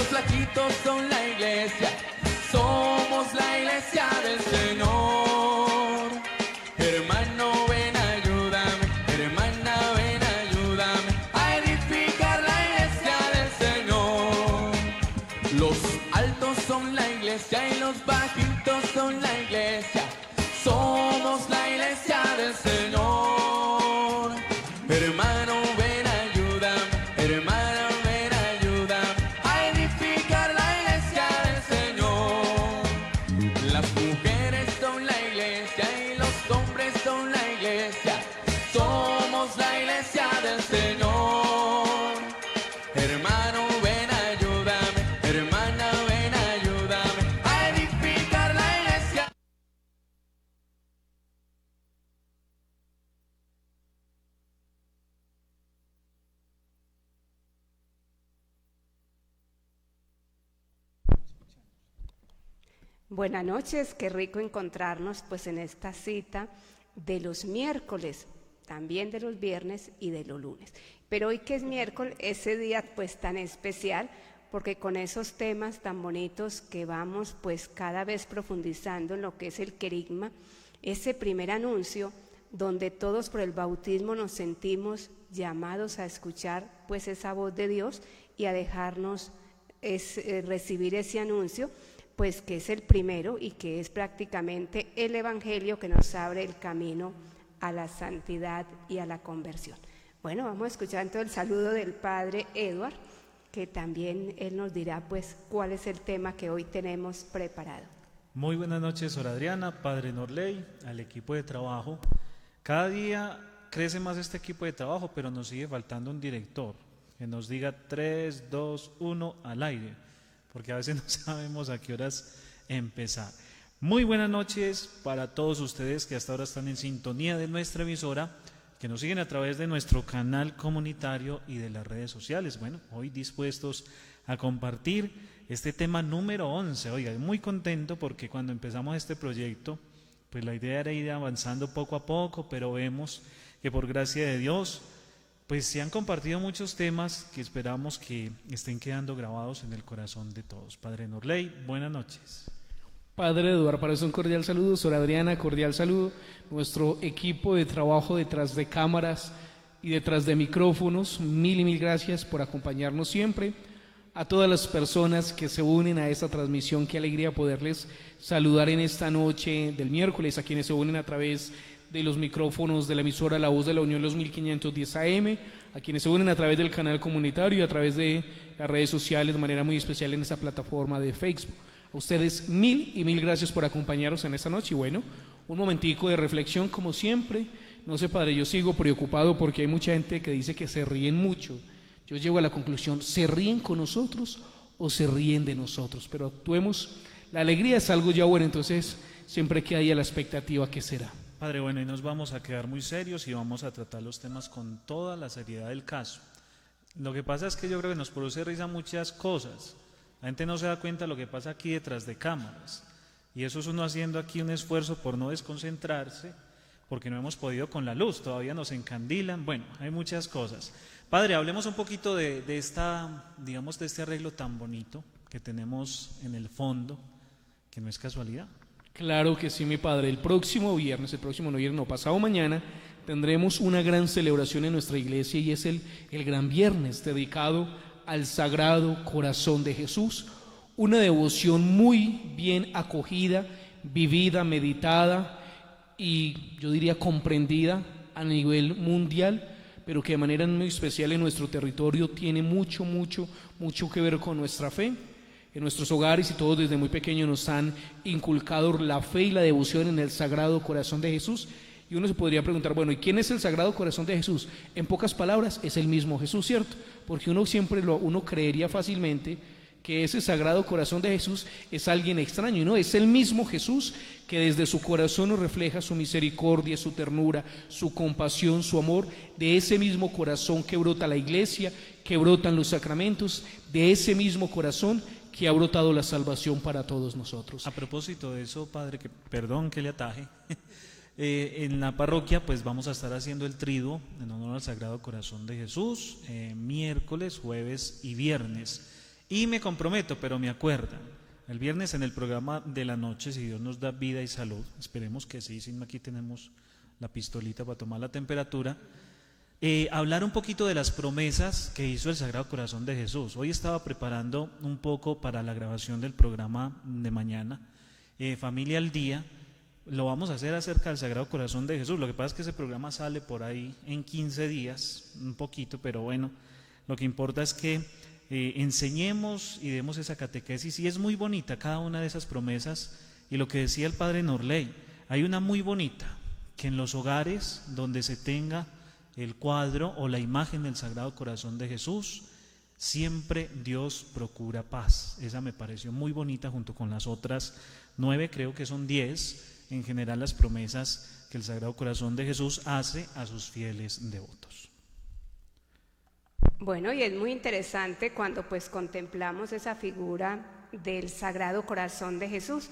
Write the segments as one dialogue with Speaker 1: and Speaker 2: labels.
Speaker 1: los flaquitos son la iglesia, somos la iglesia del Señor. Hermano, ven, ayúdame, hermana, ven, ayúdame a edificar la iglesia del Señor. Los altos son la iglesia y los bajitos son la iglesia, somos la iglesia del Señor. Hermano, ven, ayúdame, hermana, ven, ayúdame a edificar la iglesia del Señor. Las mujeres son la iglesia y los hombres son la iglesia, somos la iglesia del Señor. Hermano, ven, ayúdame, hermana, ven, ayúdame a edificar la iglesia.
Speaker 2: Buenas noches, qué rico encontrarnos pues en esta cita de los miércoles, también de los viernes y de los lunes. Pero hoy que es miércoles, ese día pues tan especial, porque con esos temas tan bonitos que vamos pues cada vez profundizando en lo que es el querigma, ese primer anuncio donde todos por el bautismo nos sentimos llamados a escuchar pues esa voz de Dios y a dejarnos recibir ese anuncio, pues que es el primero y que es prácticamente el evangelio que nos abre el camino a la santidad y a la conversión. Bueno, vamos a escuchar entonces el saludo del padre Edward, que también él nos dirá pues cuál es el tema que hoy tenemos preparado.
Speaker 3: Muy buenas noches, Sor Adriana, padre Norley, al equipo de trabajo. Cada día crece más este equipo de trabajo, pero nos sigue faltando un director que nos diga 3, 2, 1 al aire, porque a veces no sabemos a qué horas empezar. Muy buenas noches para todos ustedes que hasta ahora están en sintonía de nuestra emisora, que nos siguen a través de nuestro canal comunitario y de las redes sociales. Bueno, hoy dispuestos a compartir este tema número 11. Oiga, muy contento porque cuando empezamos este proyecto, pues la idea era ir avanzando poco a poco, pero vemos que por gracia de Dios, pues se han compartido muchos temas que esperamos que estén quedando grabados en el corazón de todos. Padre Norley, buenas noches.
Speaker 4: Padre Eduardo, para eso un cordial saludo. Sor Adriana, cordial saludo. Nuestro equipo de trabajo detrás de cámaras y detrás de micrófonos, mil y mil gracias por acompañarnos siempre. A todas las personas que se unen a esta transmisión, qué alegría poderles saludar en esta noche del miércoles, a quienes se unen a través de los micrófonos de la emisora La Voz de la Unión, los 1510 AM, a quienes se unen a través del canal comunitario y a través de las redes sociales, de manera muy especial en esta plataforma de Facebook. A ustedes mil y mil gracias por acompañarnos en esta noche. Y bueno, un momentico de reflexión como siempre. No sé, padre, yo sigo preocupado porque hay mucha gente que dice que se ríen mucho. Yo llego a la conclusión, ¿se ríen con nosotros o se ríen de nosotros? Pero actuemos, la alegría es algo ya bueno, entonces siempre queda ahí a la expectativa que será.
Speaker 3: Padre, bueno, y nos vamos a quedar muy serios y vamos a tratar los temas con toda la seriedad del caso. Lo que pasa es que yo creo que nos produce risa muchas cosas. La gente no se da cuenta de lo que pasa aquí detrás de cámaras. Y eso es uno haciendo aquí un esfuerzo por no desconcentrarse, porque no hemos podido con la luz, todavía nos encandilan. Bueno, hay muchas cosas. Padre, hablemos un poquito de este arreglo tan bonito que tenemos en el fondo, que no es casualidad.
Speaker 4: Claro que sí, mi padre. El próximo pasado mañana, tendremos una gran celebración en nuestra iglesia y es el Gran Viernes, dedicado al Sagrado Corazón de Jesús. Una devoción muy bien acogida, vivida, meditada y yo diría comprendida a nivel mundial, pero que de manera muy especial en nuestro territorio tiene mucho que ver con nuestra fe. En nuestros hogares y todos desde muy pequeños nos han inculcado la fe y la devoción en el Sagrado Corazón de Jesús. Y uno se podría preguntar, bueno, ¿y quién es el Sagrado Corazón de Jesús? En pocas palabras, es el mismo Jesús, ¿cierto? Porque uno creería fácilmente que ese Sagrado Corazón de Jesús es alguien extraño, y no, es el mismo Jesús que desde su corazón nos refleja su misericordia, su ternura, su compasión, su amor. De ese mismo corazón que brota la iglesia, que brotan los sacramentos, de ese mismo corazón que ha brotado la salvación para todos nosotros.
Speaker 3: A propósito de eso, padre, perdón que le ataje, en la parroquia pues vamos a estar haciendo el triduo en honor al Sagrado Corazón de Jesús, miércoles, jueves y viernes. Y me comprometo, pero me acuerdan, el viernes en el programa de la noche, si Dios nos da vida y salud, esperemos que sí, si no aquí tenemos la pistolita para tomar la temperatura, hablar un poquito de las promesas que hizo el Sagrado Corazón de Jesús. Hoy estaba preparando un poco para la grabación del programa de mañana, Familia al Día. Lo vamos a hacer acerca del Sagrado Corazón de Jesús. Lo que pasa es que ese programa sale por ahí en 15 días, un poquito, pero bueno, lo que importa es que enseñemos y demos esa catequesis, y es muy bonita cada una de esas promesas. Y lo que decía el Padre Norley, hay una muy bonita, que en los hogares donde se tenga el cuadro o la imagen del Sagrado Corazón de Jesús, siempre Dios procura paz. Esa me pareció muy bonita, junto con las otras 9, creo que son 10 en general las promesas que el Sagrado Corazón de Jesús hace a sus fieles devotos.
Speaker 2: Bueno, y es muy interesante cuando pues contemplamos esa figura del Sagrado Corazón de Jesús.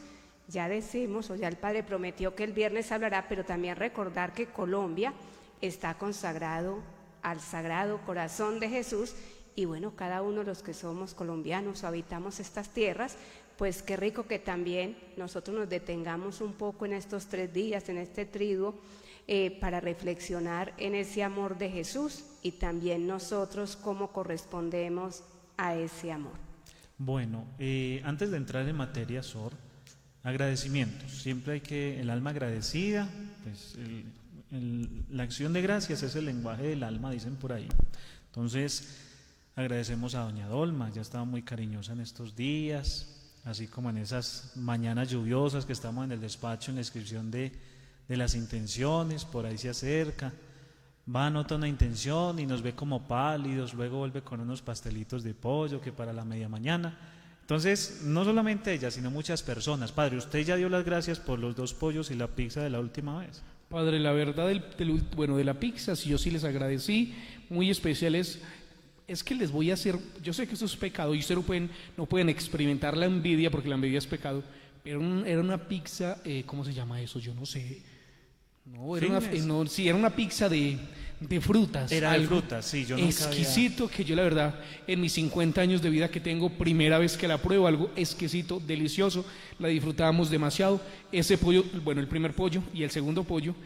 Speaker 2: Ya decimos, o ya el Padre prometió que el viernes hablará, pero también recordar que Colombia está consagrado al Sagrado Corazón de Jesús. Y bueno, cada uno de los que somos colombianos o habitamos estas tierras, pues qué rico que también nosotros nos detengamos un poco en estos 3 días, en este triduo, para reflexionar en ese amor de Jesús y también nosotros cómo correspondemos a ese amor.
Speaker 3: Bueno, antes de entrar en materia, Sor, agradecimientos. Siempre hay que, el alma agradecida, pues la acción de gracias es el lenguaje del alma, dicen por ahí. Entonces, agradecemos a doña Dolma, ya estaba muy cariñosa en estos días, así como en esas mañanas lluviosas que estamos en el despacho en la inscripción de las intenciones, por ahí se acerca, va, anota una intención y nos ve como pálidos, luego vuelve con unos pastelitos de pollo que para la media mañana. Entonces, no solamente ella, sino muchas personas. Padre, usted ya dio las gracias por los 2 pollos y la pizza de la última vez.
Speaker 4: Padre, la verdad de la pizza, si yo sí les agradecí, muy especiales. Es que les voy a hacer, yo sé que eso es pecado y ustedes no pueden experimentar la envidia, porque la envidia es pecado, pero era una pizza, ¿cómo se llama eso? Yo no sé. No, era una pizza de frutas.
Speaker 3: Era de frutas, sí, yo nunca
Speaker 4: exquisito, que yo la verdad, en mis 50 años de vida que tengo, primera vez que la pruebo, algo exquisito, delicioso, la disfrutábamos demasiado. Ese pollo, bueno, el primer pollo y el segundo pollo,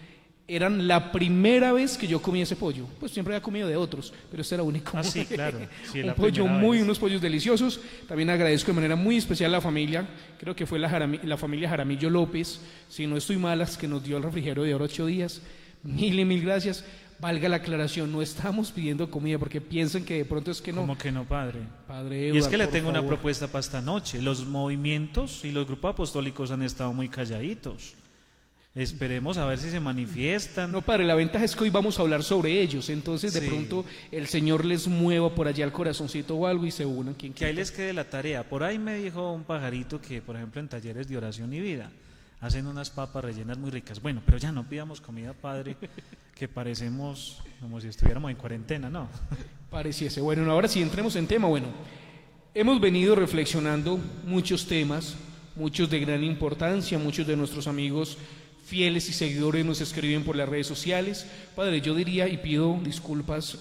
Speaker 4: eran la primera vez que yo comí ese pollo. Pues siempre había comido de otros, pero este era único.
Speaker 3: Ah, sí, claro. Sí,
Speaker 4: un pollo unos pollos deliciosos. También agradezco de manera muy especial a la familia, creo que fue la familia Jaramillo López, si no estoy malas, que nos dio el refrigerio de oro 8 días. Mil y mil gracias. Valga la aclaración, no estamos pidiendo comida porque piensan que de pronto es que no.
Speaker 3: ¿Cómo que no, Padre?
Speaker 4: Padre
Speaker 3: Eduard, y es que le tengo
Speaker 4: una
Speaker 3: propuesta para esta noche. Los movimientos y los grupos apostólicos han estado muy calladitos. Esperemos a ver si se manifiestan.
Speaker 4: No, Padre, la ventaja es que hoy vamos a hablar sobre ellos, entonces de pronto el Señor les mueva por allá el corazoncito o algo y se unan.
Speaker 3: Que ahí les quede la tarea. Por ahí me dijo un pajarito que, por ejemplo, en talleres de oración y vida hacen unas papas rellenas muy ricas. Bueno, pero ya no pidamos comida, Padre, que parecemos como si estuviéramos en cuarentena, ¿no?
Speaker 4: Pareciese. Bueno, ahora sí entremos en tema. Bueno, hemos venido reflexionando muchos temas, muchos de gran importancia, muchos de nuestros amigos fieles y seguidores nos escriben por las redes sociales. Padre, yo diría y pido disculpas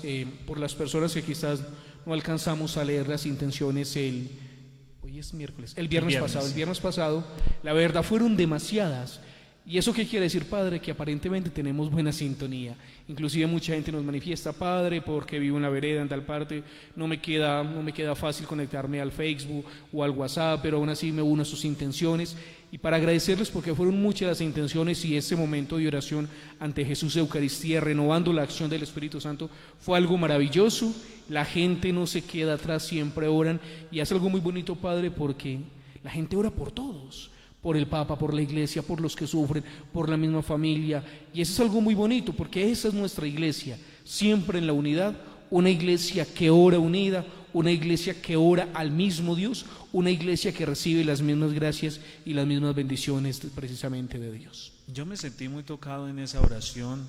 Speaker 4: por las personas que quizás no alcanzamos a leer las intenciones hoy es miércoles, el viernes pasado, la verdad fueron demasiadas. ¿Y eso qué quiere decir, Padre? Que aparentemente tenemos buena sintonía. Inclusive mucha gente nos manifiesta, Padre, porque vivo en la vereda, en tal parte, no me queda fácil conectarme al Facebook o al WhatsApp, pero aún así me uno a sus intenciones. Y para agradecerles, porque fueron muchas las intenciones, y ese momento de oración ante Jesús de Eucaristía, renovando la acción del Espíritu Santo, fue algo maravilloso. La gente no se queda atrás, siempre oran, y es algo muy bonito, Padre, porque la gente ora por todos, por el Papa, por la Iglesia, por los que sufren, por la misma familia, y eso es algo muy bonito, porque esa es nuestra Iglesia, siempre en la unidad, una Iglesia que ora unida, una Iglesia que ora al mismo Dios, una Iglesia que recibe las mismas gracias y las mismas bendiciones precisamente de Dios.
Speaker 3: Yo me sentí muy tocado en esa oración,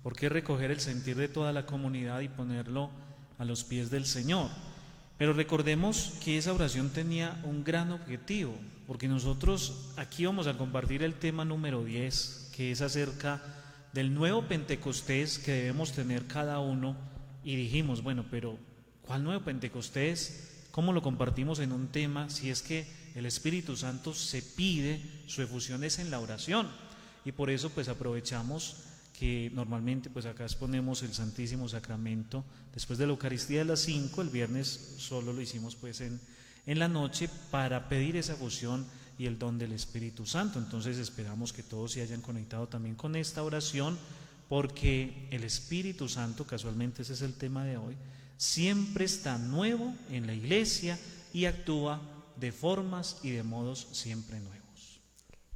Speaker 3: porque recoger el sentir de toda la comunidad y ponerlo a los pies del Señor. Pero recordemos que esa oración tenía un gran objetivo, porque nosotros aquí vamos a compartir el tema número 10, que es acerca del nuevo Pentecostés que debemos tener cada uno. Y dijimos, bueno, pero ¿cuál nuevo Pentecostés? ¿cómo lo compartimos en un tema si es que el Espíritu Santo se pide, su efusión es en la oración? Y por eso pues aprovechamos que normalmente pues acá exponemos el Santísimo Sacramento después de la Eucaristía de las 5, el viernes solo lo hicimos pues en la noche para pedir esa efusión y el don del Espíritu Santo. Entonces esperamos que todos se hayan conectado también con esta oración, porque el Espíritu Santo, casualmente ese es el tema de hoy, siempre está nuevo en la iglesia y actúa de formas y de modos siempre nuevos.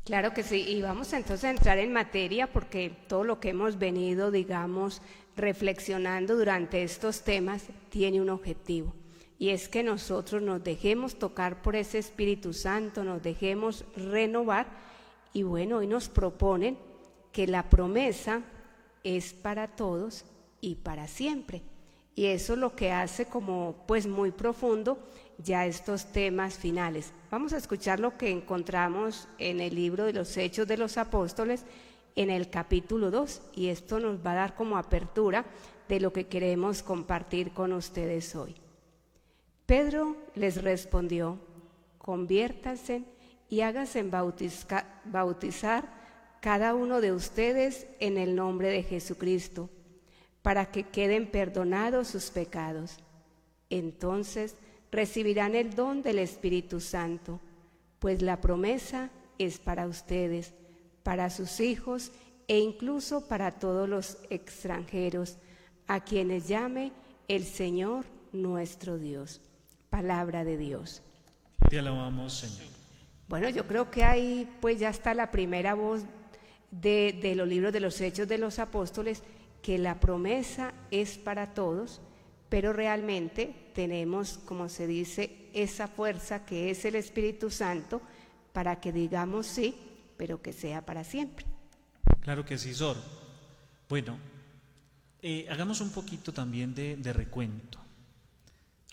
Speaker 2: Claro que sí, y vamos entonces a entrar en materia, porque todo lo que hemos venido, digamos, reflexionando durante estos temas tiene un objetivo, y es que nosotros nos dejemos tocar por ese Espíritu Santo, nos dejemos renovar. Y bueno, hoy nos proponen que la promesa es para todos y para siempre, y eso es lo que hace como pues muy profundo ya estos temas finales. Vamos a escuchar lo que encontramos en el libro de los Hechos de los Apóstoles en el capítulo 2, y esto nos va a dar como apertura de lo que queremos compartir con ustedes hoy. Pedro les respondió: conviértanse y háganse bautizar cada uno de ustedes en el nombre de Jesucristo, para que queden perdonados sus pecados. Entonces recibirán el don del Espíritu Santo, pues la promesa es para ustedes, para sus hijos e incluso para todos los extranjeros, a quienes llame el Señor nuestro Dios. Palabra de Dios.
Speaker 3: Te alabamos, Señor.
Speaker 2: Bueno, yo creo que ahí pues ya está la primera voz de los libros de los Hechos de los Apóstoles, que la promesa es para todos, pero realmente tenemos, como se dice, esa fuerza que es el Espíritu Santo para que digamos sí, pero que sea para siempre.
Speaker 3: Claro que sí, Sor. Bueno, hagamos un poquito también de recuento.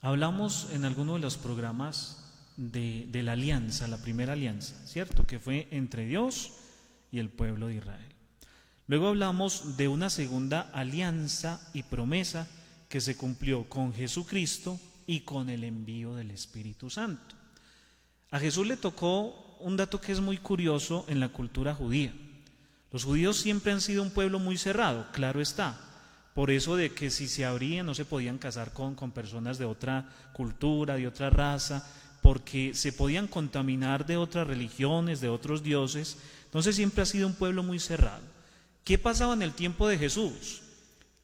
Speaker 3: Hablamos en alguno de los programas de la alianza, la primera alianza, ¿cierto? Que fue entre Dios y el pueblo de Israel. Luego hablamos de una segunda alianza y promesa que se cumplió con Jesucristo y con el envío del Espíritu Santo. A Jesús le tocó un dato que es muy curioso en la cultura judía. Los judíos siempre han sido un pueblo muy cerrado, claro está. Por eso de que si se abrían no se podían casar con personas de otra cultura, de otra raza, porque se podían contaminar de otras religiones, de otros dioses. Entonces siempre ha sido un pueblo muy cerrado. ¿Qué pasaba en el tiempo de Jesús?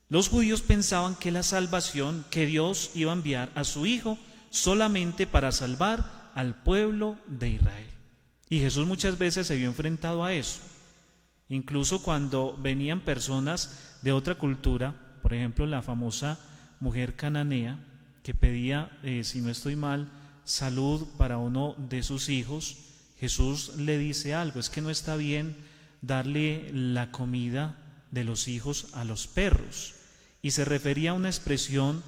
Speaker 3: Los judíos pensaban que la salvación, que Dios iba a enviar a su Hijo solamente para salvar al pueblo de Israel. Y Jesús muchas veces se vio enfrentado a eso. Incluso cuando venían personas de otra cultura, por ejemplo la famosa mujer cananea que pedía, si no estoy mal, salud para uno de sus hijos, Jesús le dice algo: es que no está bien darle la comida de los hijos a los perros. Y se refería a una expresión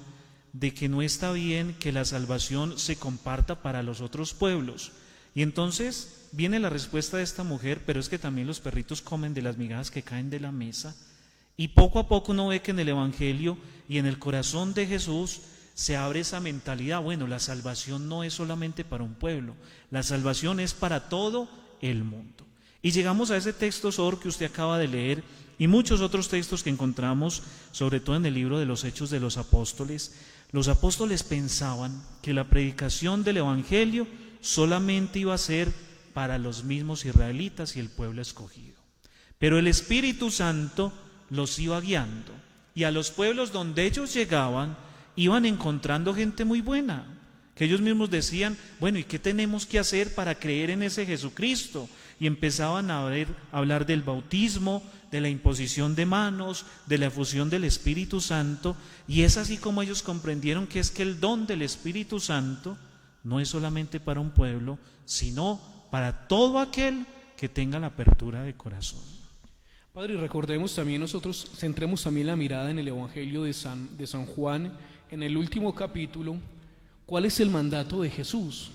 Speaker 3: de que no está bien que la salvación se comparta para los otros pueblos. Y entonces viene la respuesta de esta mujer: pero es que también los perritos comen de las migajas que caen de la mesa. Y poco a poco uno ve que en el Evangelio y en el corazón de Jesús se abre esa mentalidad: bueno, la salvación no es solamente para un pueblo, la salvación es para todo el mundo. Y llegamos a ese texto, Sor, que usted acaba de leer, y muchos otros textos que encontramos, sobre todo en el libro de los Hechos de los Apóstoles. Los apóstoles pensaban que la predicación del Evangelio solamente iba a ser para los mismos israelitas y el pueblo escogido. Pero el Espíritu Santo los iba guiando, y a los pueblos donde ellos llegaban iban encontrando gente muy buena, que ellos mismos decían: bueno, ¿y qué tenemos que hacer para creer en ese Jesucristo? Y empezaban a hablar del bautismo, de la imposición de manos, de la efusión del Espíritu Santo. Y es así como ellos comprendieron que es que el don del Espíritu Santo no es solamente para un pueblo, sino para todo aquel que tenga la apertura de corazón.
Speaker 4: Padre, y recordemos también, nosotros centremos también la mirada en el Evangelio de San Juan, en el último capítulo, cuál es el mandato de Jesús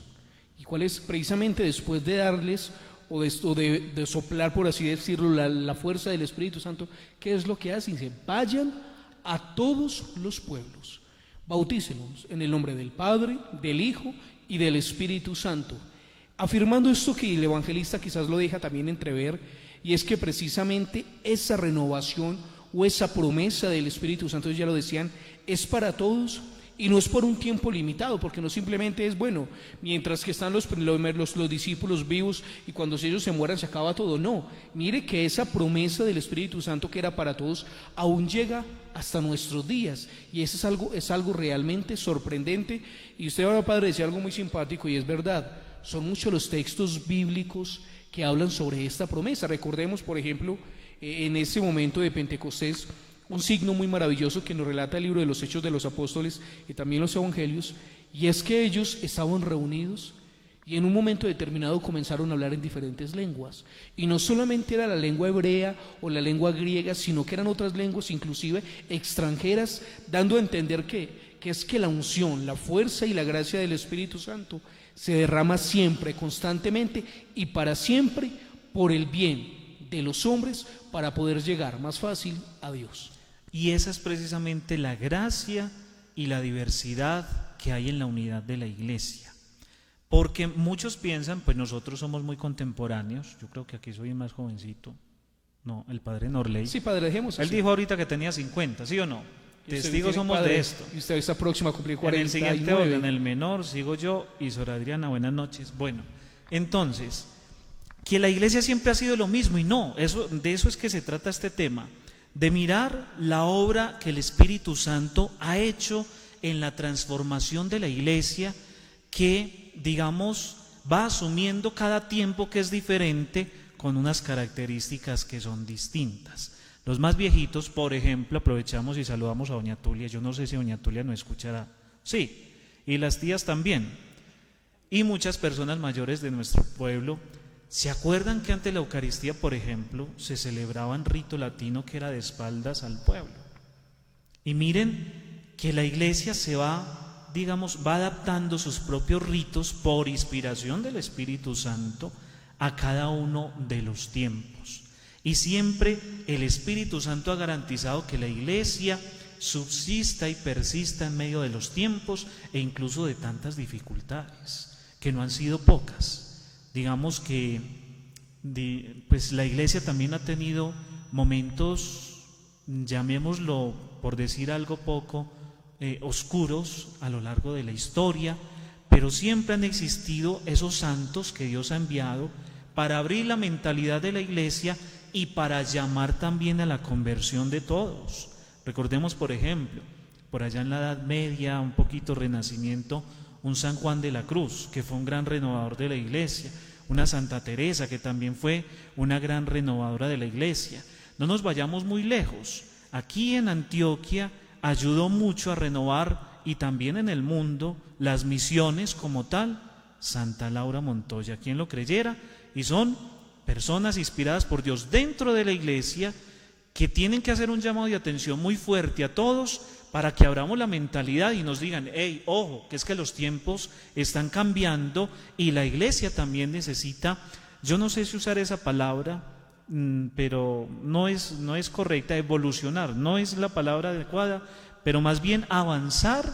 Speaker 4: y cuál es, precisamente después de darles o de soplar, por así decirlo, la fuerza del Espíritu Santo, ¿qué es lo que hace? Dice: vayan a todos los pueblos, Bautícelos en el nombre del Padre, del Hijo y del Espíritu Santo. Afirmando esto que el evangelista quizás lo deja también entrever, y es que precisamente esa renovación o esa promesa del Espíritu Santo, ya lo decían, es para todos y no es por un tiempo limitado, porque no simplemente es, bueno, mientras que están los discípulos vivos y cuando ellos se mueran se acaba todo. No, mire que esa promesa del Espíritu Santo que era para todos aún llega hasta nuestros días, y eso es algo realmente sorprendente. Y usted ahora, padre, decía algo muy simpático, y es verdad, son muchos los textos bíblicos que hablan sobre esta promesa. Recordemos, por ejemplo, en ese momento de Pentecostés, un signo muy maravilloso que nos relata el libro de los Hechos de los Apóstoles y también los Evangelios, y es que ellos estaban reunidos y en un momento determinado comenzaron a hablar en diferentes lenguas, y no solamente era la lengua hebrea o la lengua griega, sino que eran otras lenguas inclusive extranjeras, dando a entender que es que la unción, la fuerza y la gracia del Espíritu Santo se derrama siempre, constantemente y para siempre por el bien de los hombres, para poder llegar más fácil a Dios.
Speaker 3: Y esa es precisamente la gracia y la diversidad que hay en la unidad de la iglesia. Porque muchos piensan, pues nosotros somos muy contemporáneos, yo creo que aquí soy el más jovencito, no, el padre Norley.
Speaker 4: Sí, padre, dejemos así.
Speaker 3: Él dijo ahorita que tenía 50, ¿sí o no? Testigos somos
Speaker 4: padre,
Speaker 3: de esto.
Speaker 4: Y usted está próximo a cumplir 49.
Speaker 3: En el siguiente orden, el menor, sigo yo y Sor Adriana, buenas noches. Bueno, entonces, que la iglesia siempre ha sido lo mismo, y no, de eso es que se trata este tema, de mirar la obra que el Espíritu Santo ha hecho en la transformación de la iglesia, que, digamos, va asumiendo cada tiempo que es diferente, con unas características que son distintas. Los más viejitos, por ejemplo, aprovechamos y saludamos a doña Tulia. Yo no sé si doña Tulia nos escuchará. Sí, y las tías también. Y muchas personas mayores de nuestro pueblo. ¿Se acuerdan que ante la Eucaristía, por ejemplo, se celebraba en rito latino que era de espaldas al pueblo? Y miren que la iglesia se va, digamos, va adaptando sus propios ritos por inspiración del Espíritu Santo a cada uno de los tiempos. Y siempre el Espíritu Santo ha garantizado que la iglesia subsista y persista en medio de los tiempos e incluso de tantas dificultades, que no han sido pocas. Digamos que pues la iglesia también ha tenido momentos, llamémoslo por decir algo poco, oscuros a lo largo de la historia, pero siempre han existido esos santos que Dios ha enviado para abrir la mentalidad de la iglesia y para llamar también a la conversión de todos. Recordemos, por ejemplo, por allá en la Edad Media, un poquito Renacimiento, un San Juan de la Cruz, que fue un gran renovador de la iglesia, una Santa Teresa, que también fue una gran renovadora de la iglesia. No nos vayamos muy lejos. Aquí en Antioquia ayudó mucho a renovar, y también en el mundo, las misiones como tal, Santa Laura Montoya, quien lo creyera, y son personas inspiradas por Dios dentro de la iglesia, que tienen que hacer un llamado de atención muy fuerte a todos para que abramos la mentalidad y nos digan, hey, ojo, que es que los tiempos están cambiando y la iglesia también necesita, yo no sé si usar esa palabra, pero no es correcta, evolucionar, no es la palabra adecuada, pero más bien avanzar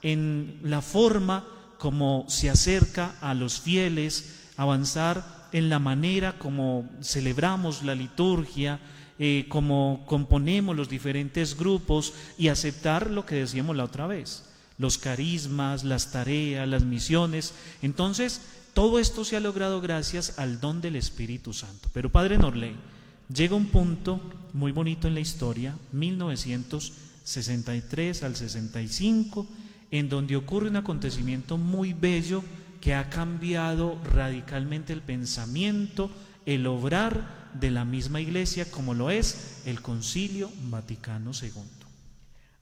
Speaker 3: en la forma como se acerca a los fieles, avanzar en la manera como celebramos la liturgia, como componemos los diferentes grupos, y aceptar lo que decíamos la otra vez, los carismas, las tareas, las misiones. Entonces, todo esto se ha logrado gracias al don del Espíritu Santo. Pero Padre Norley, llega un punto muy bonito en la historia, 1963 al 65, en donde ocurre un acontecimiento muy bello que ha cambiado radicalmente el pensamiento, el obrar de la misma iglesia, como lo es el Concilio Vaticano II.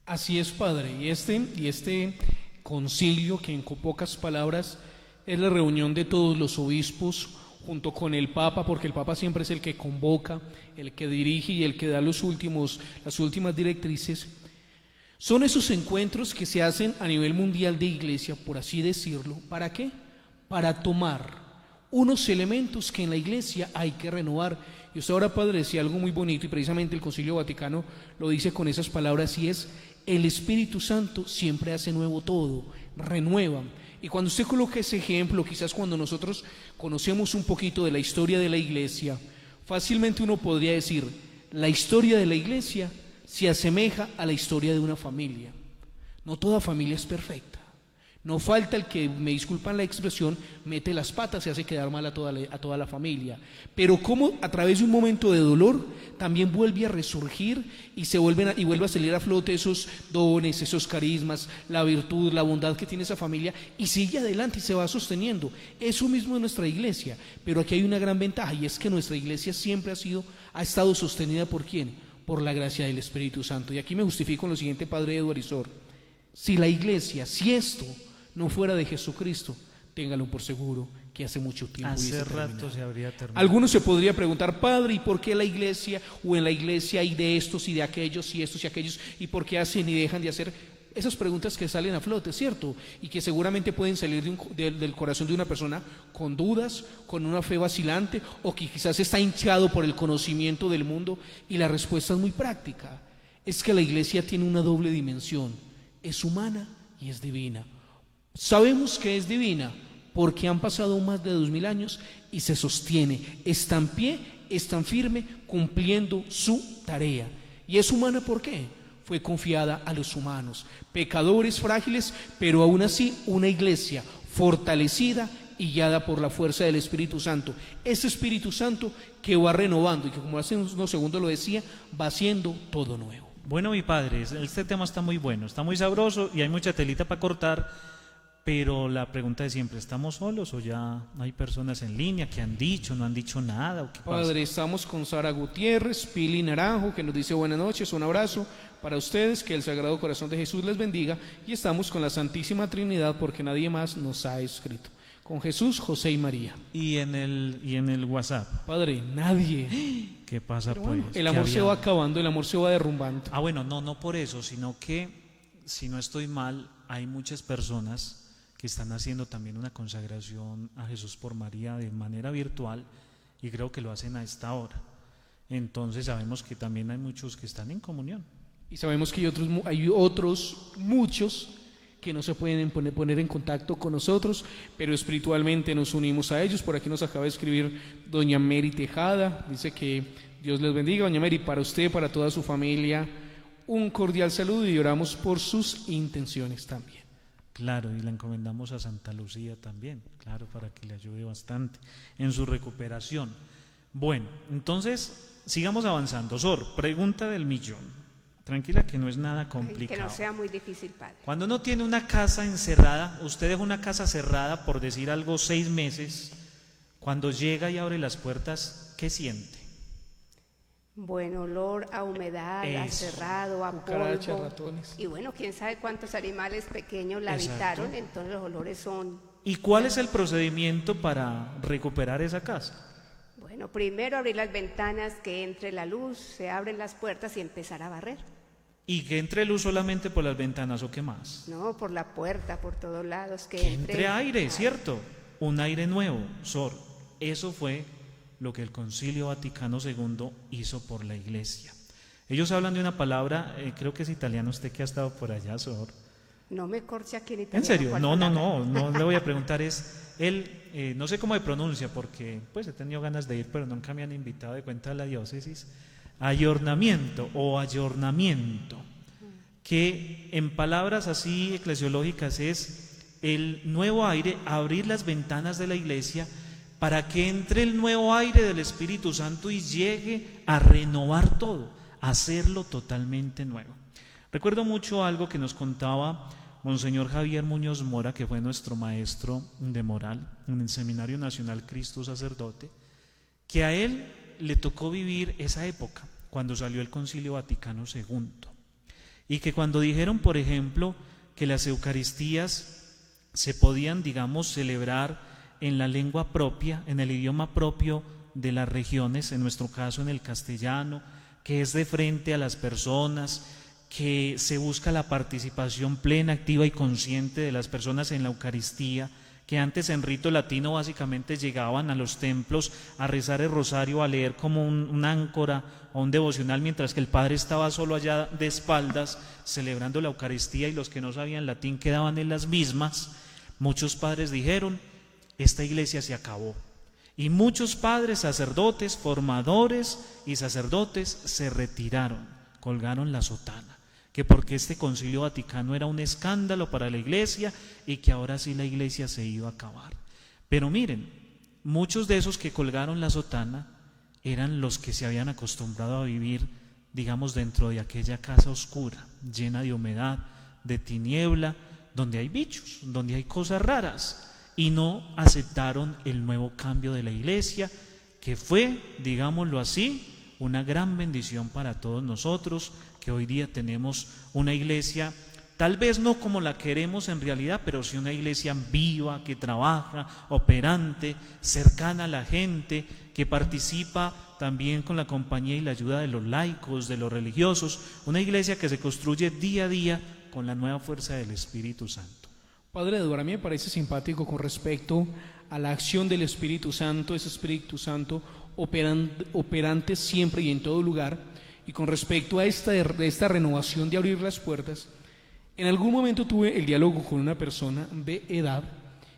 Speaker 4: Así es, padre, y este concilio, que en pocas palabras es la reunión de todos los obispos junto con el Papa, porque el Papa siempre es el que convoca, el que dirige y el que da las últimas directrices. Son esos encuentros que se hacen a nivel mundial de iglesia, por así decirlo. ¿Para qué? Para tomar unos elementos que en la iglesia hay que renovar. Y usted ahora, padre, decía algo muy bonito, y precisamente el Concilio Vaticano lo dice con esas palabras, y es El Espíritu Santo siempre hace nuevo todo, renueva. Y cuando usted coloca ese ejemplo, quizás cuando nosotros conocemos un poquito de la historia de la iglesia, fácilmente uno podría decir, la historia de la iglesia se asemeja a la historia de una familia. No toda familia es perfecta. No falta el que, me disculpan la expresión, mete las patas y hace quedar mal a toda la familia. Pero como a través de un momento de dolor también vuelve a resurgir y vuelve a salir a flote esos dones, esos carismas, la virtud, la bondad que tiene esa familia, y sigue adelante y se va sosteniendo. Eso mismo es nuestra iglesia. Pero aquí hay una gran ventaja, y es que nuestra iglesia siempre ha estado sostenida ¿por quién? Por la gracia del Espíritu Santo. Y aquí me justifico en lo siguiente, Padre Eduardo Isor. Si la iglesia, si esto no fuera de Jesucristo, téngalo por seguro que hace mucho tiempo
Speaker 3: Hace rato se habría terminado.
Speaker 4: Algunos se podría preguntar, Padre, ¿y por qué la iglesia o en la iglesia hay de estos y de aquellos y estos y aquellos? ¿Y por qué hacen y dejan de hacer? Esas preguntas que salen a flote, ¿cierto? Y que seguramente pueden salir del corazón de una persona con dudas, con una fe vacilante, o que quizás está hinchado por el conocimiento del mundo. Y la respuesta es muy práctica. Es que la iglesia tiene una doble dimensión. Es humana y es divina. Sabemos que es divina porque han pasado más de 2000 años y se sostiene, está en pie, está firme, cumpliendo su tarea. Y es humana, ¿por qué? Fue confiada a los humanos, pecadores frágiles, pero aún así una iglesia fortalecida y guiada por la fuerza del Espíritu Santo. Ese Espíritu Santo que va renovando y que, como hace unos segundos lo decía, va haciendo todo nuevo.
Speaker 3: Bueno, mi padre, este tema está muy bueno, está muy sabroso y hay mucha telita para cortar. Pero la pregunta de siempre, ¿estamos solos o ya hay personas en línea que han dicho, no han dicho nada? ¿O qué pasa?
Speaker 4: Padre, estamos con Sara Gutiérrez, Pili Naranjo, que nos dice buenas noches, un abrazo para ustedes, que el Sagrado Corazón de Jesús les bendiga, y estamos con la Santísima Trinidad porque nadie más nos ha escrito. Con Jesús, José y María.
Speaker 3: Y en el WhatsApp.
Speaker 4: Padre, nadie.
Speaker 3: ¿Qué pasa
Speaker 4: Pero bueno,
Speaker 3: pues?
Speaker 4: el amor se va acabando, el amor se va derrumbando.
Speaker 3: Ah, bueno, no por eso, sino que, si no estoy mal, hay muchas personas que están haciendo también una consagración a Jesús por María de manera virtual, y creo que lo hacen a esta hora. Entonces sabemos que también hay muchos que están en comunión.
Speaker 4: Y sabemos que hay otros muchos que no se pueden poner en contacto con nosotros, pero espiritualmente nos unimos a ellos. Por aquí nos acaba de escribir doña Mary Tejada, dice que Dios les bendiga. Doña Mary, para usted, para toda su familia, un cordial saludo y oramos por sus intenciones también.
Speaker 3: Claro, y la encomendamos a Santa Lucía también, claro, para que le ayude bastante en su recuperación. Bueno, entonces, sigamos avanzando. Sor, pregunta del millón. Tranquila que no es nada complicado.
Speaker 2: Que no sea muy difícil, Padre.
Speaker 3: Cuando uno tiene una casa encerrada, usted deja una casa cerrada, por decir algo, 6 meses, cuando llega y abre las puertas, ¿qué siente?
Speaker 2: Buen olor a humedad, a
Speaker 3: Eso.
Speaker 2: cerrado, a
Speaker 4: Cucarachas,
Speaker 2: polvo.
Speaker 4: ratones.
Speaker 2: Y bueno, quién sabe cuántos animales pequeños la
Speaker 3: Exacto.
Speaker 2: habitaron, entonces los olores son...
Speaker 3: ¿Y cuál es el procedimiento para recuperar esa casa?
Speaker 2: Bueno, primero abrir las ventanas, que entre la luz, se abren las puertas y empezar a barrer.
Speaker 3: ¿Y que entre luz solamente por las ventanas o qué más?
Speaker 2: No, por la puerta, por todos lados,
Speaker 3: Que entre aire, ¿cierto? Un aire nuevo, Sor. Eso fue lo que el Concilio Vaticano II hizo por la Iglesia. Ellos hablan de una palabra, creo que es italiano, usted que ha estado por allá, Sor.
Speaker 2: No me corche aquí en italiano.
Speaker 3: ¿En serio?
Speaker 2: ¿cuál
Speaker 3: No
Speaker 2: palabra?
Speaker 3: le voy a preguntar, no sé cómo se pronuncia, porque pues he tenido ganas de ir, pero nunca me han invitado de cuenta de la diócesis. Ayornamiento o ayornamiento, que en palabras así eclesiológicas es el nuevo aire, abrir las ventanas de la iglesia para que entre el nuevo aire del Espíritu Santo y llegue a renovar todo, a hacerlo totalmente nuevo. Recuerdo mucho algo que nos contaba Monseñor Javier Muñoz Mora, que fue nuestro maestro de moral en el Seminario Nacional Cristo Sacerdote, que a él le tocó vivir esa época, cuando salió el Concilio Vaticano II, y que cuando dijeron, por ejemplo, que las Eucaristías se podían, digamos, celebrar en la lengua propia, en el idioma propio de las regiones, en nuestro caso en el castellano, que es de frente a las personas, que se busca la participación plena, activa y consciente de las personas en la Eucaristía, que antes en rito latino básicamente llegaban a los templos a rezar el rosario, a leer como un áncora o un devocional, mientras que el padre estaba solo allá de espaldas celebrando la Eucaristía y los que no sabían latín quedaban en las mismas. Muchos padres dijeron: esta iglesia se acabó. Y muchos padres, sacerdotes, formadores y sacerdotes se retiraron, colgaron la sotana, que porque este concilio vaticano era un escándalo para la iglesia y que ahora sí la iglesia se iba a acabar. Pero miren, muchos de esos que colgaron la sotana eran los que se habían acostumbrado a vivir, digamos, dentro de aquella casa oscura, llena de humedad, de tiniebla, donde hay bichos, donde hay cosas raras, y no aceptaron el nuevo cambio de la iglesia, que fue, digámoslo así, una gran bendición para todos nosotros, que hoy día tenemos una iglesia, tal vez no como la queremos en realidad, pero sí una iglesia viva, que trabaja, operante, cercana a la gente, que participa también con la compañía y la ayuda de los laicos, de los religiosos, una iglesia que se construye día a día con la nueva fuerza del Espíritu Santo.
Speaker 4: Padre Eduardo, a mí me parece simpático con respecto a la acción del Espíritu Santo, ese Espíritu Santo operante siempre y en todo lugar, y con respecto a esta renovación de abrir las puertas. En algún momento tuve el diálogo con una persona de edad.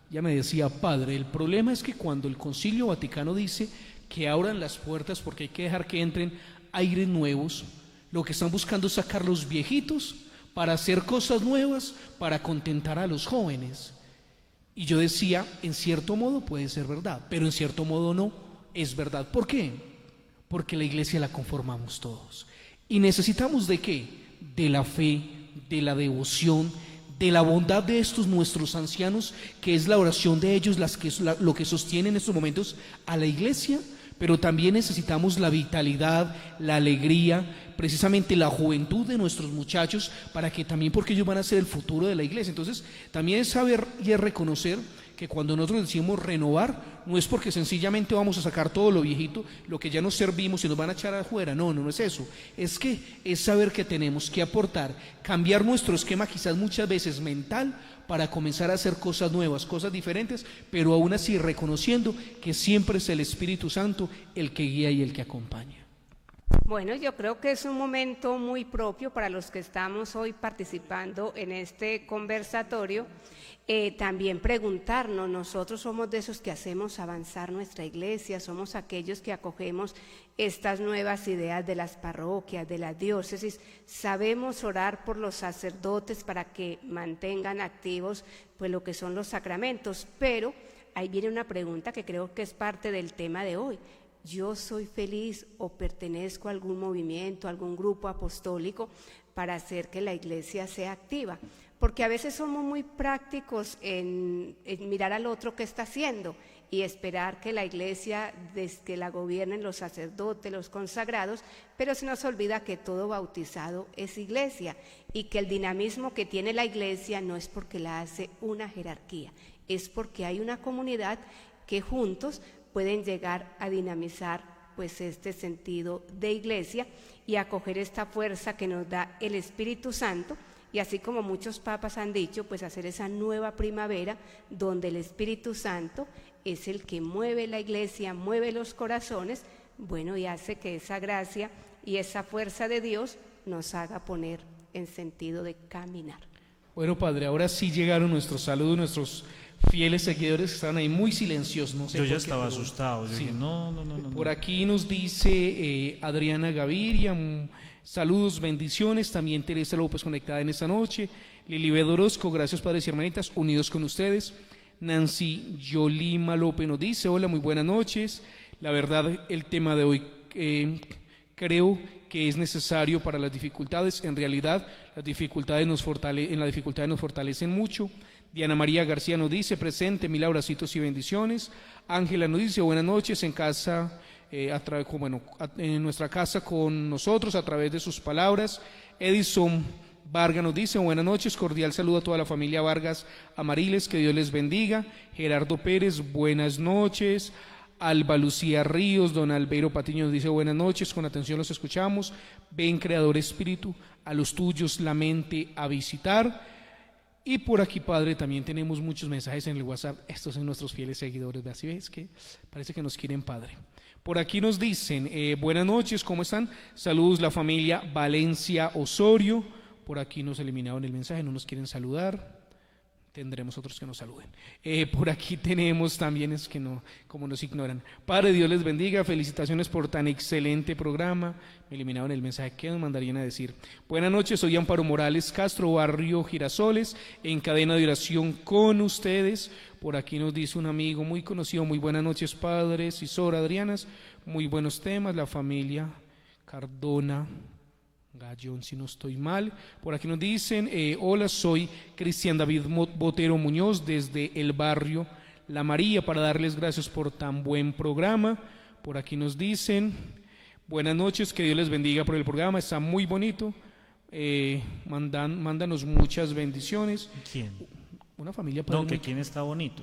Speaker 4: Ella me decía: padre, el problema es que cuando el Concilio Vaticano dice que abran las puertas porque hay que dejar que entren aires nuevos, lo que están buscando es sacar los viejitos para hacer cosas nuevas, para contentar a los jóvenes. Y yo decía, en cierto modo puede ser verdad, pero en cierto modo no es verdad. ¿Por qué? Porque la iglesia la conformamos todos. ¿Y necesitamos de qué? De la fe, de la devoción, de la bondad de estos nuestros ancianos, que es la oración de ellos lo que sostiene en estos momentos a la iglesia. Pero también necesitamos la vitalidad, la alegría, precisamente la juventud de nuestros muchachos, para que también, porque ellos van a ser el futuro de la iglesia. Entonces, también es saber y es reconocer que cuando nosotros decimos renovar, no es porque sencillamente vamos a sacar todo lo viejito, lo que ya nos servimos y nos van a echar afuera. No es eso. Es saber que tenemos que aportar, cambiar nuestro esquema quizás muchas veces mental, para comenzar a hacer cosas nuevas, cosas diferentes, pero aún así reconociendo que siempre es el Espíritu Santo el que guía y el que acompaña.
Speaker 2: Bueno, yo creo que es un momento muy propio para los que estamos hoy participando en este conversatorio, también preguntarnos, nosotros somos de esos que hacemos avanzar nuestra iglesia, somos aquellos que acogemos estas nuevas ideas de las parroquias, de las diócesis, sabemos orar por los sacerdotes para que mantengan activos pues lo que son los sacramentos, pero ahí viene una pregunta que creo que es parte del tema de hoy. ¿Yo soy feliz o pertenezco a algún movimiento, a algún grupo apostólico para hacer que la iglesia sea activa? Porque a veces somos muy prácticos en mirar al otro que está haciendo y esperar que la iglesia, que la gobiernen los sacerdotes, los consagrados, pero se nos olvida que todo bautizado es iglesia y que el dinamismo que tiene la iglesia no es porque la hace una jerarquía, es porque hay una comunidad que juntos pueden llegar a dinamizar pues este sentido de iglesia y acoger esta fuerza que nos da el Espíritu Santo, y así como muchos papas han dicho, pues hacer esa nueva primavera donde el Espíritu Santo es el que mueve la iglesia, mueve los corazones, bueno, y hace que esa gracia y esa fuerza de Dios nos haga poner en sentido de caminar.
Speaker 4: Bueno, padre, ahora sí llegaron nuestros saludos, nuestros fieles seguidores que estaban ahí muy silenciosos. No sé
Speaker 3: yo ya
Speaker 4: por qué,
Speaker 3: estaba
Speaker 4: pero
Speaker 3: asustado, yo
Speaker 4: sí.
Speaker 3: dije no.
Speaker 4: Por aquí nos dice Adriana Gaviria, saludos, bendiciones. También Teresa López conectada en esta noche. Lilibet Orozco, gracias padres y hermanitas, unidos con ustedes. Nancy Yolima López nos dice, hola, muy buenas noches. La verdad, el tema de hoy creo que es necesario para las dificultades. En realidad, las dificultades nos fortalecen mucho. Diana María García nos dice, presente, mil abracitos y bendiciones. Ángela nos dice, buenas noches, en casa, en nuestra casa con nosotros a través de sus palabras. Edison Vargas nos dice, buenas noches, cordial saludo a toda la familia Vargas Amariles, que Dios les bendiga. Gerardo Pérez, buenas noches. Alba Lucía Ríos, don Albeiro Patiño nos dice, buenas noches, con atención los escuchamos. Ven, Creador Espíritu, a los tuyos la mente a visitar. Y por aquí, Padre, también tenemos muchos mensajes en el WhatsApp. Estos son nuestros fieles seguidores, ¿verdad? ¿Sí ves que parece que nos quieren, Padre? Por aquí nos dicen, buenas noches, ¿cómo están? Saludos la familia Valencia Osorio. Por aquí nos eliminaron el mensaje, no nos quieren saludar. Tendremos otros que nos saluden. Por aquí tenemos también, es que no, como nos ignoran. Padre, Dios les bendiga, felicitaciones por tan excelente programa. Me eliminaron el mensaje, ¿qué nos mandarían a decir? Buenas noches, soy Amparo Morales Castro, barrio Girasoles, en cadena de oración con ustedes. Por aquí nos dice un amigo muy conocido, muy buenas noches, padres y Sora Adrianas, muy buenos temas, la familia Cardona Gallón, si no estoy mal. Por aquí nos dicen, hola, soy Cristian David Botero Muñoz desde el barrio La María, para darles gracias por tan buen programa. Por aquí nos dicen, buenas noches, que Dios les bendiga por el programa, está muy bonito. Mándanos muchas bendiciones.
Speaker 3: ¿Quién?
Speaker 4: Una familia.
Speaker 3: No, que quién está bonito.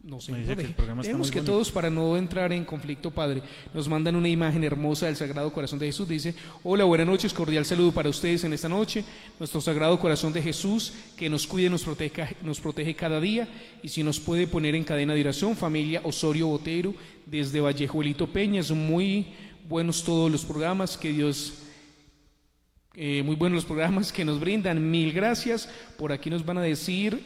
Speaker 4: No sé,
Speaker 3: Me dice que el programa está
Speaker 4: vemos
Speaker 3: muy
Speaker 4: que
Speaker 3: bonito.
Speaker 4: todos, para no entrar en conflicto, Padre, nos mandan una imagen hermosa del Sagrado Corazón de Jesús. Dice, hola, buenas noches, cordial saludo para ustedes en esta noche. Nuestro Sagrado Corazón de Jesús, que nos cuide, nos protege cada día. Y si nos puede poner en cadena de oración, familia Osorio Botero, desde Vallejuelito Peña. Son muy buenos todos los programas, que Dios... muy buenos los programas que nos brindan, mil gracias. Por aquí nos van a decir,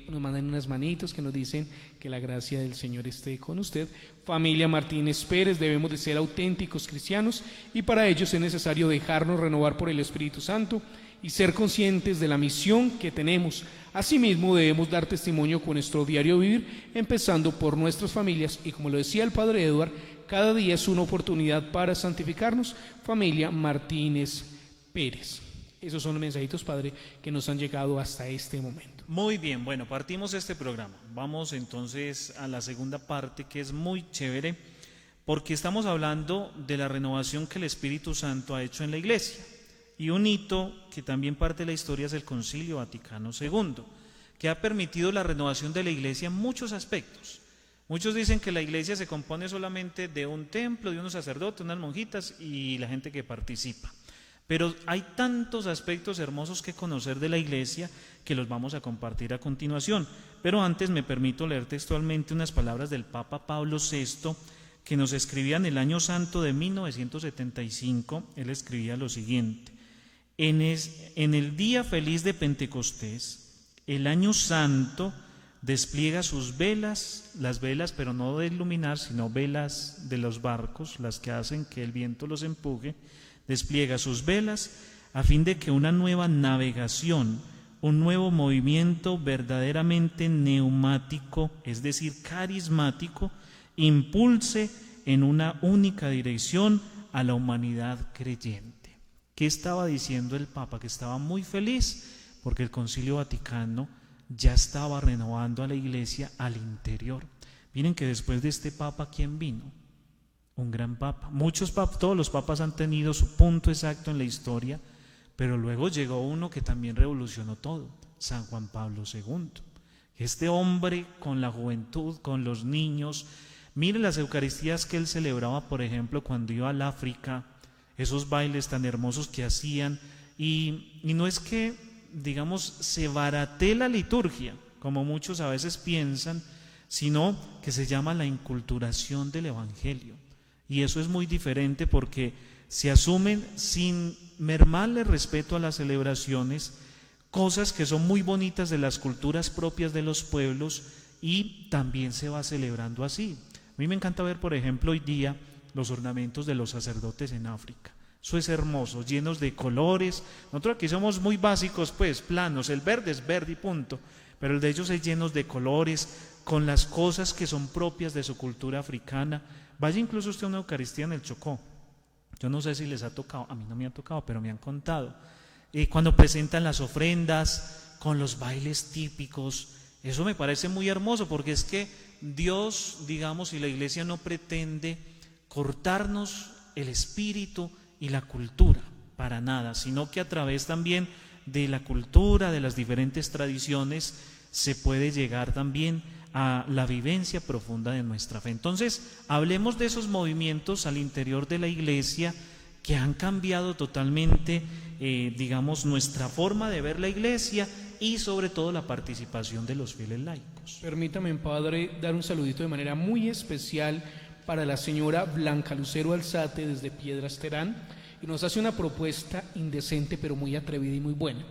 Speaker 4: nos mandan unas manitos que nos dicen que la gracia del Señor esté con usted. Familia Martínez Pérez, debemos de ser auténticos cristianos y para ello es necesario dejarnos renovar por el Espíritu Santo y ser conscientes de la misión que tenemos. Asimismo debemos dar testimonio con nuestro diario vivir, empezando por nuestras familias, y como lo decía el Padre Eduard, cada día es una oportunidad para santificarnos. Familia Martínez Pérez. Esos son los mensajitos, Padre, que nos han llegado hasta este momento.
Speaker 3: Muy bien, bueno, partimos este programa. Vamos entonces a la segunda parte, que es muy chévere, porque estamos hablando de la renovación que el Espíritu Santo ha hecho en la Iglesia. Y un hito que también parte de la historia es el Concilio Vaticano II, que ha permitido la renovación de la Iglesia en muchos aspectos. Muchos dicen que la Iglesia se compone solamente de un templo, de unos sacerdotes, unas monjitas y la gente que participa. Pero hay tantos aspectos hermosos que conocer de la Iglesia que los vamos a compartir a continuación. Pero antes me permito leer textualmente unas palabras del Papa Pablo VI que nos escribía en el año santo de 1975. Él escribía lo siguiente: en el día feliz de Pentecostés, el año santo despliega sus velas, las velas, pero no de iluminar, sino velas de los barcos, las que hacen que el viento los empuje. Despliega sus velas a fin de que una nueva navegación, un nuevo movimiento verdaderamente neumático, es decir, carismático, impulse en una única dirección a la humanidad creyente. ¿Qué estaba diciendo el Papa? Que estaba muy feliz porque el Concilio Vaticano ya estaba renovando a la Iglesia al interior. Miren que después de este Papa, ¿quién vino? Un gran Papa. Muchos papas, todos los papas han tenido su punto exacto en la historia, pero luego llegó uno que también revolucionó todo, San Juan Pablo II. Este hombre con la juventud, con los niños, miren las Eucaristías que él celebraba, por ejemplo, cuando iba al África, esos bailes tan hermosos que hacían, y no es que, digamos, se baratee la liturgia, como muchos a veces piensan, sino que se llama la inculturación del Evangelio. Y eso es muy diferente porque se asumen, sin mermarle respeto a las celebraciones, cosas que son muy bonitas de las culturas propias de los pueblos, y también se va celebrando así. A mí me encanta ver, por ejemplo, hoy día los ornamentos de los sacerdotes en África. Eso es hermoso, llenos de colores. Nosotros aquí somos muy básicos, pues, planos. El verde es verde y punto. Pero el de ellos es llenos de colores, con las cosas que son propias de su cultura africana. Vaya incluso usted a una Eucaristía en el Chocó. Yo no sé si les ha tocado, a mí no me ha tocado, pero me han contado. Cuando presentan las ofrendas con los bailes típicos, eso me parece muy hermoso, porque es que Dios, digamos, y la Iglesia no pretende cortarnos el espíritu y la cultura, para nada, sino que a través también de la cultura, de las diferentes tradiciones, se puede llegar también a la vivencia profunda de nuestra fe. Entonces, hablemos de esos movimientos al interior de la Iglesia que han cambiado totalmente, digamos, nuestra forma de ver la Iglesia, y sobre todo la participación de los fieles laicos.
Speaker 4: Permítame, padre, dar un saludito de manera muy especial para la señora Blanca Lucero Alzate desde Piedras Terán, y nos hace una propuesta indecente pero muy atrevida y muy buena.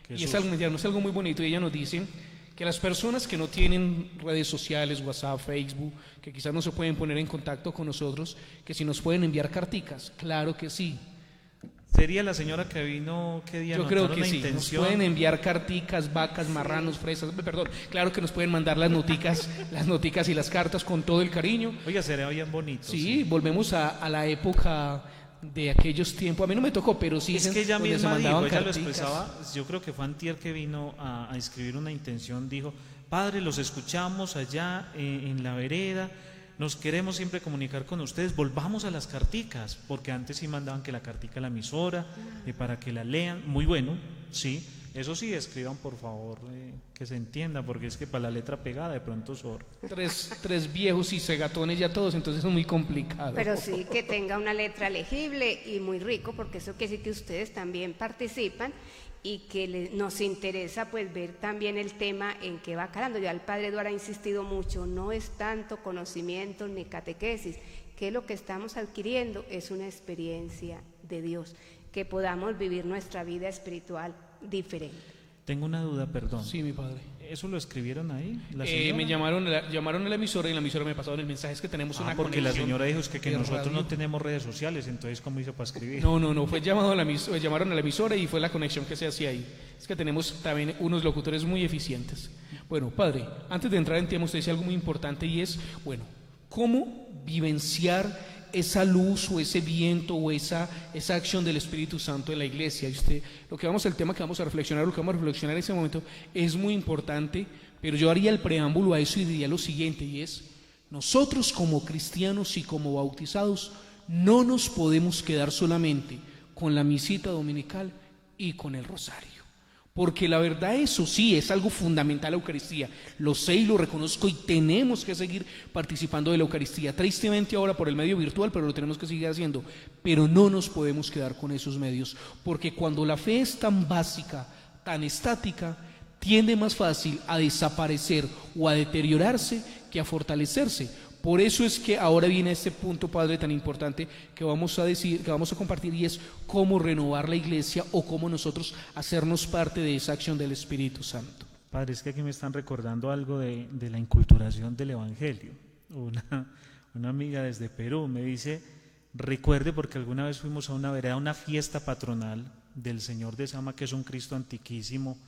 Speaker 4: Y es algo muy bonito, y ella nos dice que las personas que no tienen redes sociales, WhatsApp, Facebook, que quizás no se pueden poner en contacto con nosotros, que si nos pueden enviar carticas. Claro que sí.
Speaker 3: ¿Sería la señora que vino qué día?
Speaker 4: Yo creo que
Speaker 3: la
Speaker 4: sí,
Speaker 3: intención?
Speaker 4: nos pueden enviar carticas, vacas, marranos, fresas, perdón, claro que nos pueden mandar las noticas y las cartas con todo el cariño.
Speaker 3: Oiga, sería bien bonito.
Speaker 4: Sí, volvemos a la época de aquellos tiempos. A mí no me tocó, pero sí.
Speaker 3: Es que ella
Speaker 4: donde
Speaker 3: misma
Speaker 4: se
Speaker 3: dijo,
Speaker 4: mandaban
Speaker 3: ella lo
Speaker 4: carticas.
Speaker 3: expresaba, yo creo que fue antier que vino a escribir una intención, dijo: Padre, los escuchamos allá en la vereda, nos queremos siempre comunicar con ustedes, volvamos a las carticas, porque antes sí mandaban que la cartica a la emisora, para que la lean, muy bueno, sí, eso sí, escriban por favor, que se entienda, porque es que para la letra pegada de pronto sobra.
Speaker 4: Tres viejos y cegatones ya todos, entonces es muy complicado.
Speaker 2: Pero sí que tenga una letra legible y muy rico, porque eso quiere decir que ustedes también participan y que nos interesa pues ver también el tema en que va calando. Ya el padre Eduardo ha insistido mucho, no es tanto conocimiento ni catequesis, que lo que estamos adquiriendo es una experiencia de Dios, que podamos vivir nuestra vida espiritual diferente.
Speaker 3: Tengo una duda, perdón.
Speaker 4: Sí, mi padre.
Speaker 3: ¿Eso lo escribieron ahí?
Speaker 4: Me llamaron a la emisora, y en la emisora me pasaron el mensaje, es que tenemos una
Speaker 3: porque la
Speaker 4: conexión
Speaker 3: señora dijo es que
Speaker 4: de
Speaker 3: nosotros
Speaker 4: radio.
Speaker 3: no tenemos redes sociales, entonces ¿cómo hizo para escribir?
Speaker 4: No, fue llamaron a la emisora y fue la conexión que se hacía ahí. Es que tenemos también unos locutores muy eficientes. Bueno, padre, antes de entrar en tema, usted dice algo muy importante, y es, bueno, ¿cómo vivenciar esa luz o ese viento o esa acción del Espíritu Santo en la iglesia? Y usted, el tema que vamos a reflexionar, en ese momento es muy importante, pero yo haría el preámbulo a eso y diría lo siguiente, y es: nosotros como cristianos y como bautizados no nos podemos quedar solamente con la misita dominical y con el rosario, porque la verdad, eso sí es algo fundamental, la Eucaristía, lo sé y lo reconozco, y tenemos que seguir participando de la Eucaristía, tristemente ahora por el medio virtual, pero lo tenemos que seguir haciendo. Pero no nos podemos quedar con esos medios, porque cuando la fe es tan básica, tan estática, tiende más fácil a desaparecer o a deteriorarse que a fortalecerse. Por eso es que ahora viene este punto, padre, tan importante que vamos a compartir, y es cómo renovar la iglesia o cómo nosotros hacernos parte de esa acción del Espíritu Santo.
Speaker 3: Padre, es que aquí me están recordando algo de la inculturación del Evangelio. Una amiga desde Perú me dice: recuerde, porque alguna vez fuimos a una vereda, una fiesta patronal del Señor de Sama, que es un Cristo antiquísimo,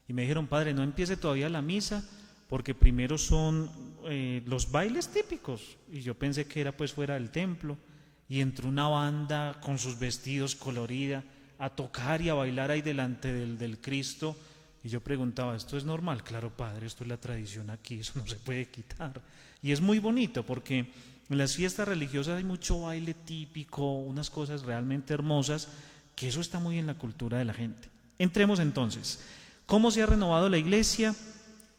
Speaker 3: y me dijeron: Padre, no empiece todavía la misa, porque primero son los bailes típicos. Y yo pensé que era pues fuera del templo, y entró una banda con sus vestidos colorida a tocar y a bailar ahí delante del Cristo, y yo preguntaba: ¿esto es normal? Claro, Padre, esto es la tradición aquí, eso no se puede quitar. Y es muy bonito, porque en las fiestas religiosas hay mucho baile típico, unas cosas realmente hermosas, que eso está muy en la cultura de la gente. Entremos entonces. ¿Cómo se ha renovado la iglesia?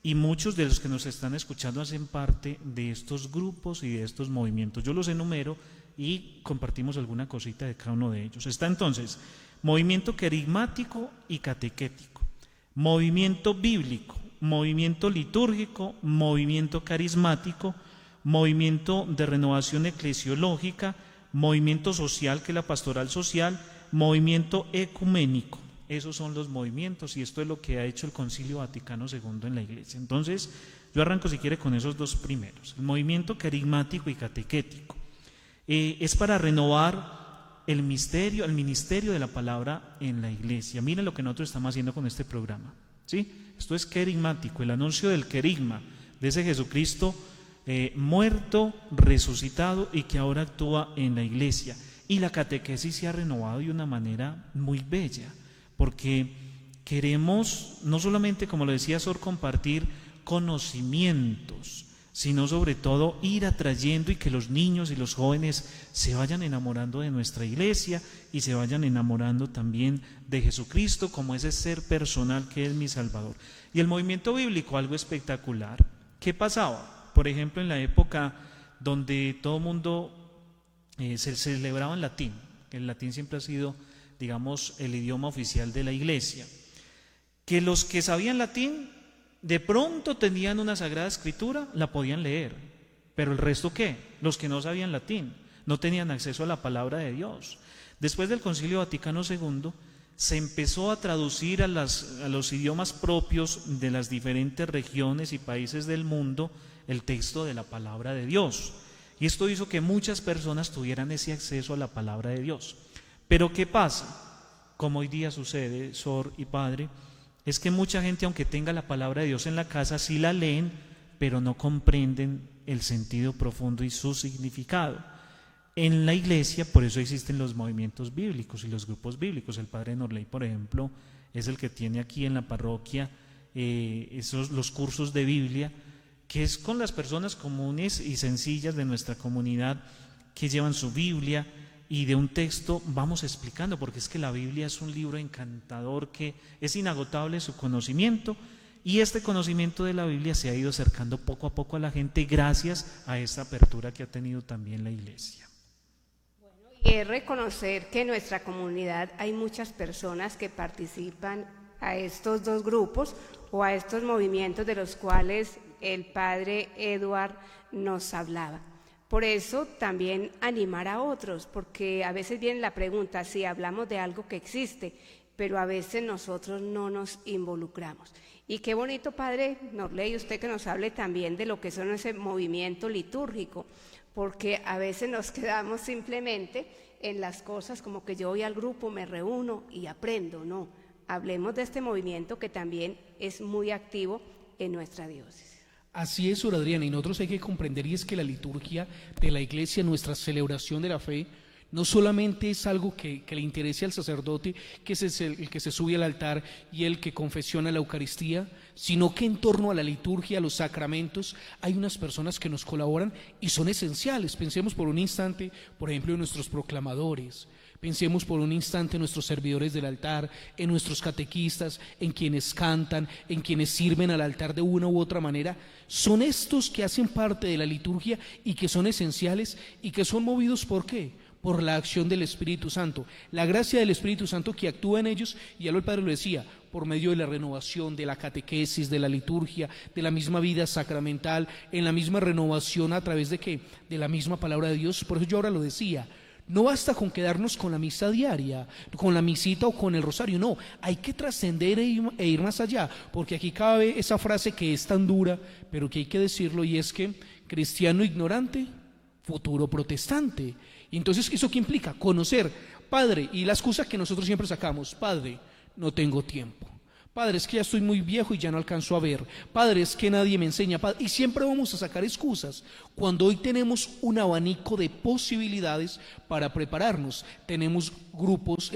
Speaker 3: Y muchos de los que nos están escuchando hacen parte de estos grupos y de estos movimientos. Yo los enumero y compartimos alguna cosita de cada uno de ellos. Está entonces movimiento querigmático y catequético, movimiento bíblico, movimiento litúrgico, movimiento carismático, movimiento de renovación eclesiológica, movimiento social, que es la pastoral social, movimiento ecuménico. Esos son los movimientos, y esto es lo que ha hecho el Concilio Vaticano II en la iglesia. Entonces, yo arranco, si quiere, con esos dos primeros. El movimiento querigmático y catequético es para renovar el ministerio de la palabra en la iglesia. Miren lo que nosotros estamos haciendo con este programa, ¿sí? Esto es querigmático, el anuncio del querigma, de ese Jesucristo muerto, resucitado, y que ahora actúa en la iglesia. Y la catequesis se ha renovado de una manera muy bella, porque queremos no solamente, como lo decía Sor, compartir conocimientos, sino sobre todo ir atrayendo, y que los niños y los jóvenes se vayan enamorando de nuestra iglesia y se vayan enamorando también de Jesucristo como ese ser personal que es mi Salvador. Y el movimiento bíblico, algo espectacular. ¿Qué pasaba? Por ejemplo, en la época donde todo el mundo se celebraba en latín. El latín siempre ha sido, digamos, el idioma oficial de la iglesia. que los que sabían latín de pronto tenían una sagrada escritura, la podían leer, pero el resto ¿qué? Los que no sabían latín, no tenían acceso a la palabra de Dios. Después del Concilio Vaticano II, se empezó a traducir a los idiomas propios de las diferentes regiones y países del mundo el texto de la palabra de Dios. Y esto hizo que muchas personas tuvieran ese acceso a la palabra de Dios. Pero ¿qué pasa? Como hoy día sucede, Sor y Padre, es que mucha gente, aunque tenga la palabra de Dios en la casa, sí la leen, pero no comprenden el sentido profundo y su significado. En la iglesia, por eso existen los movimientos bíblicos y los grupos bíblicos. El Padre Norley, por ejemplo, es el que tiene aquí en la parroquia los cursos de Biblia, que es con las personas comunes y sencillas de nuestra comunidad que llevan su Biblia y de un texto vamos explicando, porque es que la Biblia es un libro encantador que es inagotable su conocimiento, y este conocimiento de la Biblia se ha ido acercando poco a poco a la gente gracias a esta apertura que ha tenido también la iglesia.
Speaker 2: Y es reconocer que en nuestra comunidad hay muchas personas que participan a estos dos grupos o a estos movimientos de los cuales el padre Edward nos hablaba. Por eso también animar a otros, porque a veces viene la pregunta, si hablamos de algo que existe, pero a veces nosotros no nos involucramos. Y qué bonito, padre Norley, usted que nos hable también de lo que son ese movimiento litúrgico, porque a veces nos quedamos simplemente en las cosas como que yo voy al grupo, me reúno y aprendo. No, hablemos de este movimiento que también es muy activo en nuestra diócesis.
Speaker 4: Así es, Sor Adriana, y nosotros hay que comprender, y es que la liturgia de la iglesia, nuestra celebración de la fe, no solamente es algo que le interese al sacerdote, que es el que se sube al altar y el que confesiona la Eucaristía, sino que en torno a la liturgia, a los sacramentos, hay unas personas que nos colaboran y son esenciales. Pensemos por un instante, por ejemplo, en nuestros proclamadores. Pensemos por un instante en nuestros servidores del altar, en nuestros catequistas, en quienes cantan, en quienes sirven al altar de una u otra manera. Son estos que hacen parte de la liturgia y que son esenciales y que son movidos ¿por qué? Por la acción del Espíritu Santo, la gracia del Espíritu Santo que actúa en ellos, y ya el Padre lo decía, por medio de la renovación, de la catequesis, de la liturgia, de la misma vida sacramental, en la misma renovación a través de ¿qué? De la misma palabra de Dios. Por eso yo ahora lo decía, no basta con quedarnos con la misa diaria, con la misita o con el rosario, no, hay que trascender e ir más allá, porque aquí cabe esa frase que es tan dura, pero que hay que decirlo, y es que cristiano ignorante, futuro protestante. Y entonces, ¿eso qué implica? Conocer, padre, y la excusa que nosotros siempre sacamos, padre, no tengo tiempo. Padre, es que ya estoy muy viejo y ya no alcanzo a ver. Padre, es que nadie me enseña. Padre, y siempre vamos a sacar excusas, cuando hoy tenemos un abanico de posibilidades para prepararnos. Tenemos grupos,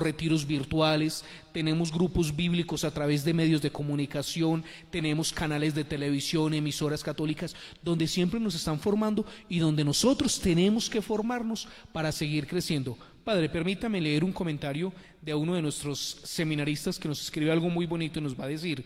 Speaker 4: retiros virtuales, tenemos grupos bíblicos a través de medios de comunicación, tenemos canales de televisión, emisoras católicas, donde siempre nos están formando y donde nosotros tenemos que formarnos para seguir creciendo. Padre, permítame leer un comentario de uno de nuestros seminaristas que nos escribe algo muy bonito y nos va a decir: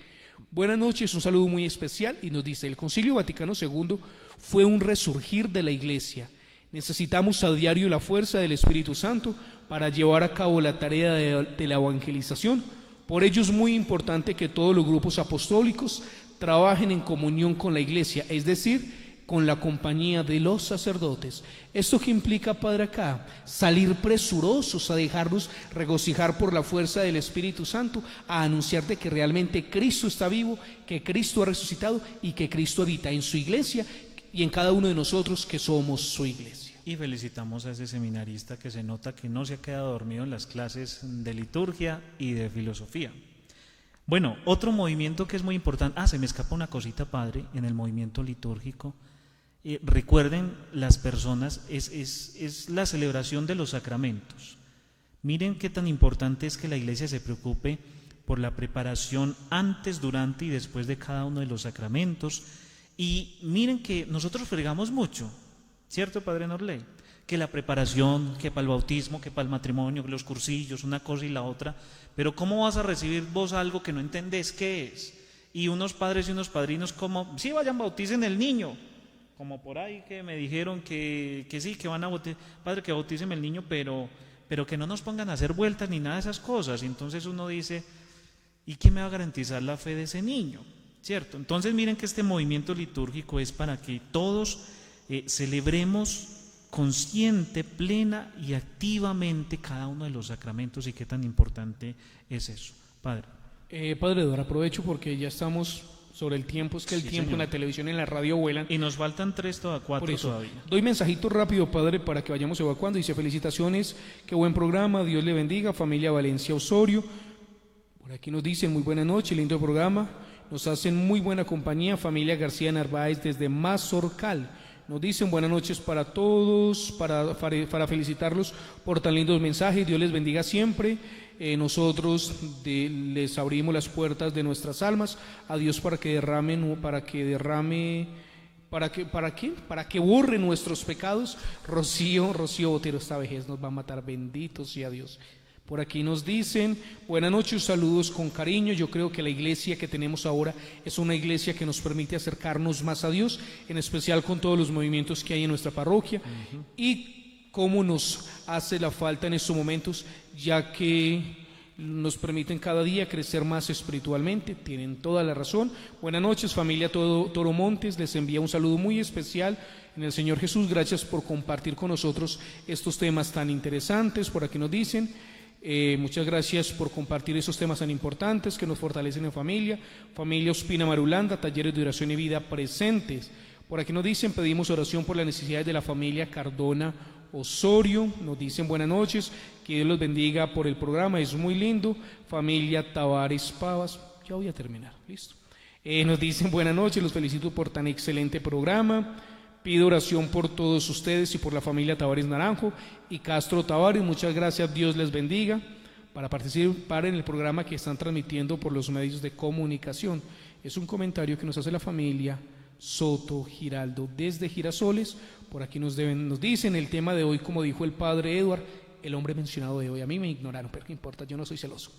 Speaker 4: buenas noches, un saludo muy especial, y nos dice: el Concilio Vaticano II fue un resurgir de la Iglesia. Necesitamos a diario la fuerza del Espíritu Santo para llevar a cabo la tarea de la evangelización. Por ello es muy importante que todos los grupos apostólicos trabajen en comunión con la Iglesia, es decir, con la compañía de los sacerdotes. ¿Esto qué implica, Padre, acá? Salir presurosos a dejarnos regocijar por la fuerza del Espíritu Santo, a anunciar de que realmente Cristo está vivo, que Cristo ha resucitado y que Cristo habita en su iglesia y en cada uno de nosotros que somos su iglesia.
Speaker 3: Y felicitamos a ese seminarista que se nota que no se ha quedado dormido en las clases de liturgia y de filosofía. Bueno, otro movimiento que es muy importante, se me escapa una cosita, Padre, en el movimiento litúrgico. Recuerden, las personas, es la celebración de los sacramentos. Miren qué tan importante es que la iglesia se preocupe por la preparación antes, durante y después de cada uno de los sacramentos. Y miren que nosotros fregamos mucho, ¿cierto, Padre Norley? Que la preparación, que para el bautismo, que para el matrimonio, que los cursillos, una cosa y la otra. Pero ¿cómo vas a recibir vos algo que no entendés qué es? Y unos padres y unos padrinos como, sí, vayan, bauticen el niño. Como por ahí que me dijeron que sí, que van a bautizar, padre, que bautíceme el niño, pero pero que no nos pongan a hacer vueltas ni nada de esas cosas. Y entonces uno dice, ¿y quién me va a garantizar la fe de ese niño? ¿Cierto? Entonces miren que este movimiento litúrgico es para que todos celebremos consciente, plena y activamente cada uno de los sacramentos, y qué tan importante es eso. Padre.
Speaker 4: Padre Eduardo, aprovecho porque ya estamos sobre el tiempo, es que el
Speaker 3: Sí,
Speaker 4: tiempo
Speaker 3: señor.
Speaker 4: en la televisión y en la radio vuelan.
Speaker 3: Y nos faltan 4
Speaker 4: Por eso,
Speaker 3: todavía.
Speaker 4: doy mensajito rápido, Padre, para que vayamos evacuando. Dice, felicitaciones, qué buen programa, Dios le bendiga, familia Valencia Osorio. Por aquí nos dicen, muy buena noche, lindo programa. Nos hacen muy buena compañía, familia García Narváez desde Mazorcal. Nos dicen buenas noches para todos, para felicitarlos por tan lindos mensajes, Dios les bendiga siempre. Nosotros les abrimos las puertas de nuestras almas a Dios para que borre nuestros pecados. Rocío Botero, esta vejez nos va a matar, bendito sea Dios. Por aquí nos dicen, buenas noches, saludos con cariño. Yo creo que la iglesia que tenemos ahora es una iglesia que nos permite acercarnos más a Dios, en especial con todos los movimientos que hay en nuestra parroquia. Y cómo nos hace la falta en estos momentos, ya que nos permiten cada día crecer más espiritualmente. Tienen toda la razón. Buenas noches, familia Toro Montes, les envía un saludo muy especial en el Señor Jesús. Gracias por compartir con nosotros estos temas tan interesantes. Por aquí nos dicen, muchas gracias por compartir esos temas tan importantes que nos fortalecen en familia. Familia Ospina Marulanda, talleres de oración y vida presentes. Por aquí nos dicen, pedimos oración por las necesidades de la familia Cardona Osorio. Nos dicen buenas noches, que Dios los bendiga por el programa, es muy lindo. Familia Tavares Pavas, ya voy a terminar, listo. Nos dicen buenas noches, los felicito por tan excelente programa. Pido oración por todos ustedes y por la familia Tavares Naranjo y Castro Tavares. Muchas gracias, Dios les bendiga. Para participar en el programa que están transmitiendo por los medios de comunicación. Es un comentario que nos hace la familia Soto Giraldo desde Girasoles. Por aquí nos dicen el tema de hoy, como dijo el padre Eduard, el hombre mencionado de hoy. A mí me ignoraron, pero qué importa, yo no soy celoso.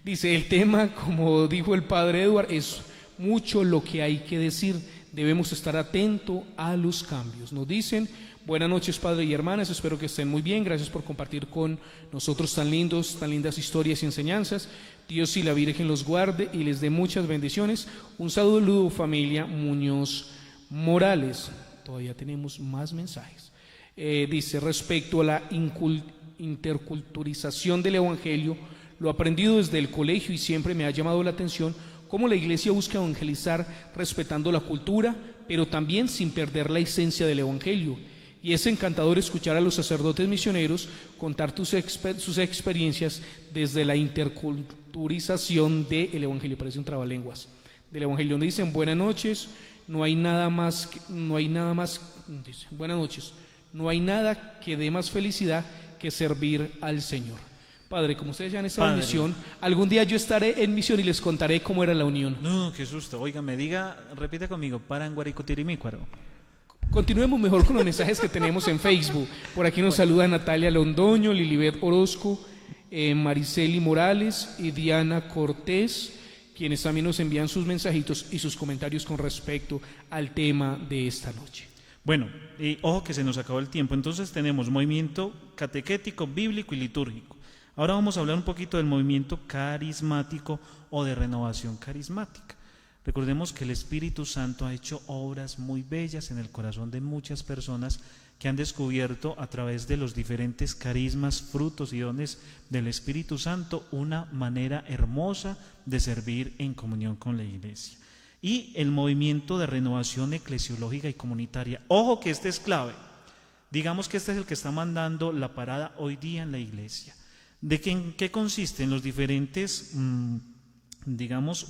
Speaker 4: Dice, el tema, como dijo el padre Eduard, es mucho lo que hay que decir. Debemos estar atentos a los cambios. Nos dicen, buenas noches, padre y hermanas, espero que estén muy bien. Gracias por compartir con nosotros tan lindas historias y enseñanzas. Dios y la Virgen los guarde y les dé muchas bendiciones. Un saludo, familia Muñoz Morales. Todavía tenemos más mensajes. Dice, respecto a la interculturización del Evangelio, lo aprendido desde el colegio y siempre me ha llamado la atención cómo la iglesia busca evangelizar respetando la cultura, pero también sin perder la esencia del Evangelio. Y es encantador escuchar a los sacerdotes misioneros contar sus experiencias desde la interculturización del Evangelio. Parece un trabalenguas. Del Evangelio dicen, buenas noches, buenas noches, no hay nada que dé más felicidad que servir al Señor. Padre, como ustedes ya han estado en misión, algún día yo estaré en misión y les contaré cómo era la unión.
Speaker 3: No, qué susto. Oiga, repita conmigo, Paranguaricotirimícuaro.
Speaker 4: Continuemos mejor con los mensajes que tenemos en Facebook. Por aquí nos saluda Natalia Londoño, Lilibet Orozco, Mariceli Morales y Diana Cortés, quienes también nos envían sus mensajitos y sus comentarios con respecto al tema de esta noche.
Speaker 3: Bueno, ojo que se nos acabó el tiempo. Entonces tenemos movimiento catequético, bíblico y litúrgico. Ahora vamos a hablar un poquito del movimiento carismático o de renovación carismática. Recordemos que el Espíritu Santo ha hecho obras muy bellas en el corazón de muchas personas que han descubierto a través de los diferentes carismas, frutos y dones del Espíritu Santo una manera hermosa de servir en comunión con la iglesia. Y el movimiento de renovación eclesiológica y comunitaria. Ojo que este es clave. Digamos que este es el que está mandando la parada hoy día en la iglesia. ¿En qué consiste? En los diferentes,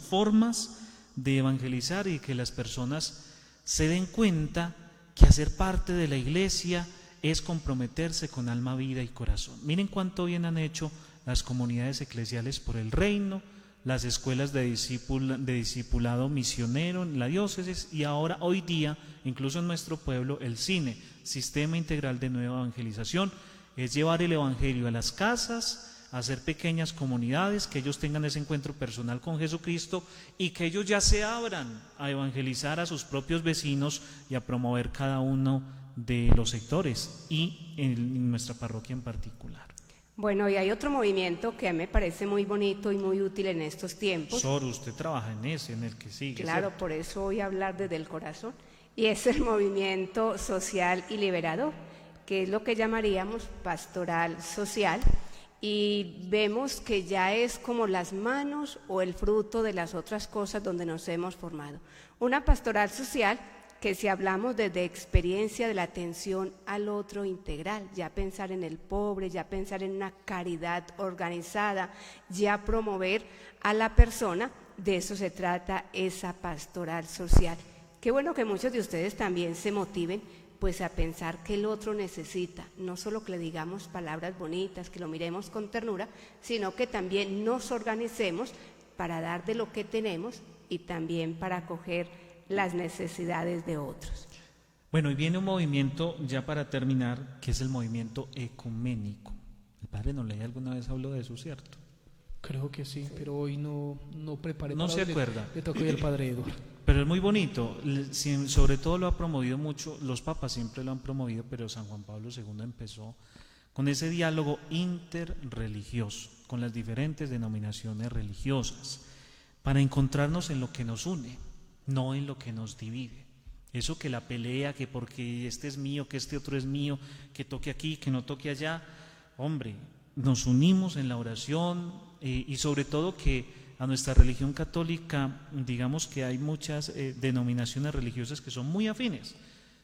Speaker 3: formas de evangelizar y que las personas se den cuenta que hacer parte de la iglesia es comprometerse con alma, vida y corazón. Miren cuánto bien han hecho las comunidades eclesiales por el reino, las escuelas de discipulado misionero en la diócesis y ahora hoy día, incluso en nuestro pueblo, el CINE, Sistema Integral de Nueva Evangelización, es llevar el evangelio a las casas, hacer pequeñas comunidades, que ellos tengan ese encuentro personal con Jesucristo y que ellos ya se abran a evangelizar a sus propios vecinos y a promover cada uno de los sectores y en nuestra parroquia en particular.
Speaker 2: Bueno, y hay otro movimiento que a mí me parece muy bonito y muy útil en estos tiempos.
Speaker 3: Sor, usted trabaja en ese, en el que sigue.
Speaker 2: Claro,
Speaker 3: ¿cierto?
Speaker 2: por eso voy a hablar desde el corazón. Y es el movimiento social y liberador, que es lo que llamaríamos pastoral social. Y vemos que ya es como las manos o el fruto de las otras cosas donde nos hemos formado. Una pastoral social que, si hablamos desde experiencia de la atención al otro integral, ya pensar en el pobre, ya pensar en una caridad organizada, ya promover a la persona, de eso se trata esa pastoral social. Qué bueno que muchos de ustedes también se motiven pues a pensar que el otro necesita, no solo que le digamos palabras bonitas, que lo miremos con ternura, sino que también nos organicemos para dar de lo que tenemos y también para acoger las necesidades de otros.
Speaker 3: Bueno, y viene un movimiento, ya para terminar, que es el movimiento ecuménico. El padre Norley alguna vez habló de eso, ¿cierto?
Speaker 4: Creo que sí, pero hoy no preparé.
Speaker 3: No se acuerda.
Speaker 4: Le tocó ir al padre Eduardo.
Speaker 3: Pero es muy bonito, sobre todo lo ha promovido mucho, los papas siempre lo han promovido, pero San Juan Pablo II empezó con ese diálogo interreligioso, con las diferentes denominaciones religiosas, para encontrarnos en lo que nos une, no en lo que nos divide. Eso que la pelea, que porque este es mío, que este otro es mío, que toque aquí, que no toque allá, hombre, nos unimos en la oración y sobre todo que a nuestra religión católica, digamos que hay muchas denominaciones religiosas que son muy afines,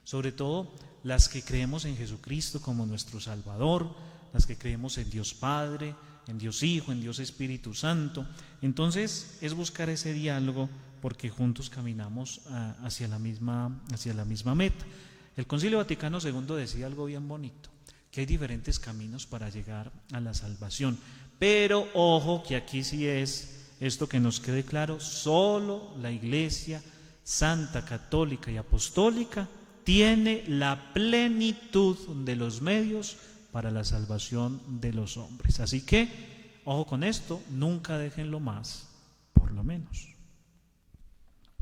Speaker 3: sobre todo las que creemos en Jesucristo como nuestro Salvador, las que creemos en Dios Padre, en Dios Hijo, en Dios Espíritu Santo. Entonces es buscar ese diálogo porque juntos caminamos hacia la misma meta. El Concilio Vaticano II decía algo bien bonito, que hay diferentes caminos para llegar a la salvación, pero ojo que aquí sí es esto que nos quede claro, solo la Iglesia Santa, Católica y Apostólica tiene la plenitud de los medios para la salvación de los hombres. Así que, ojo con esto, nunca déjenlo más, por lo menos.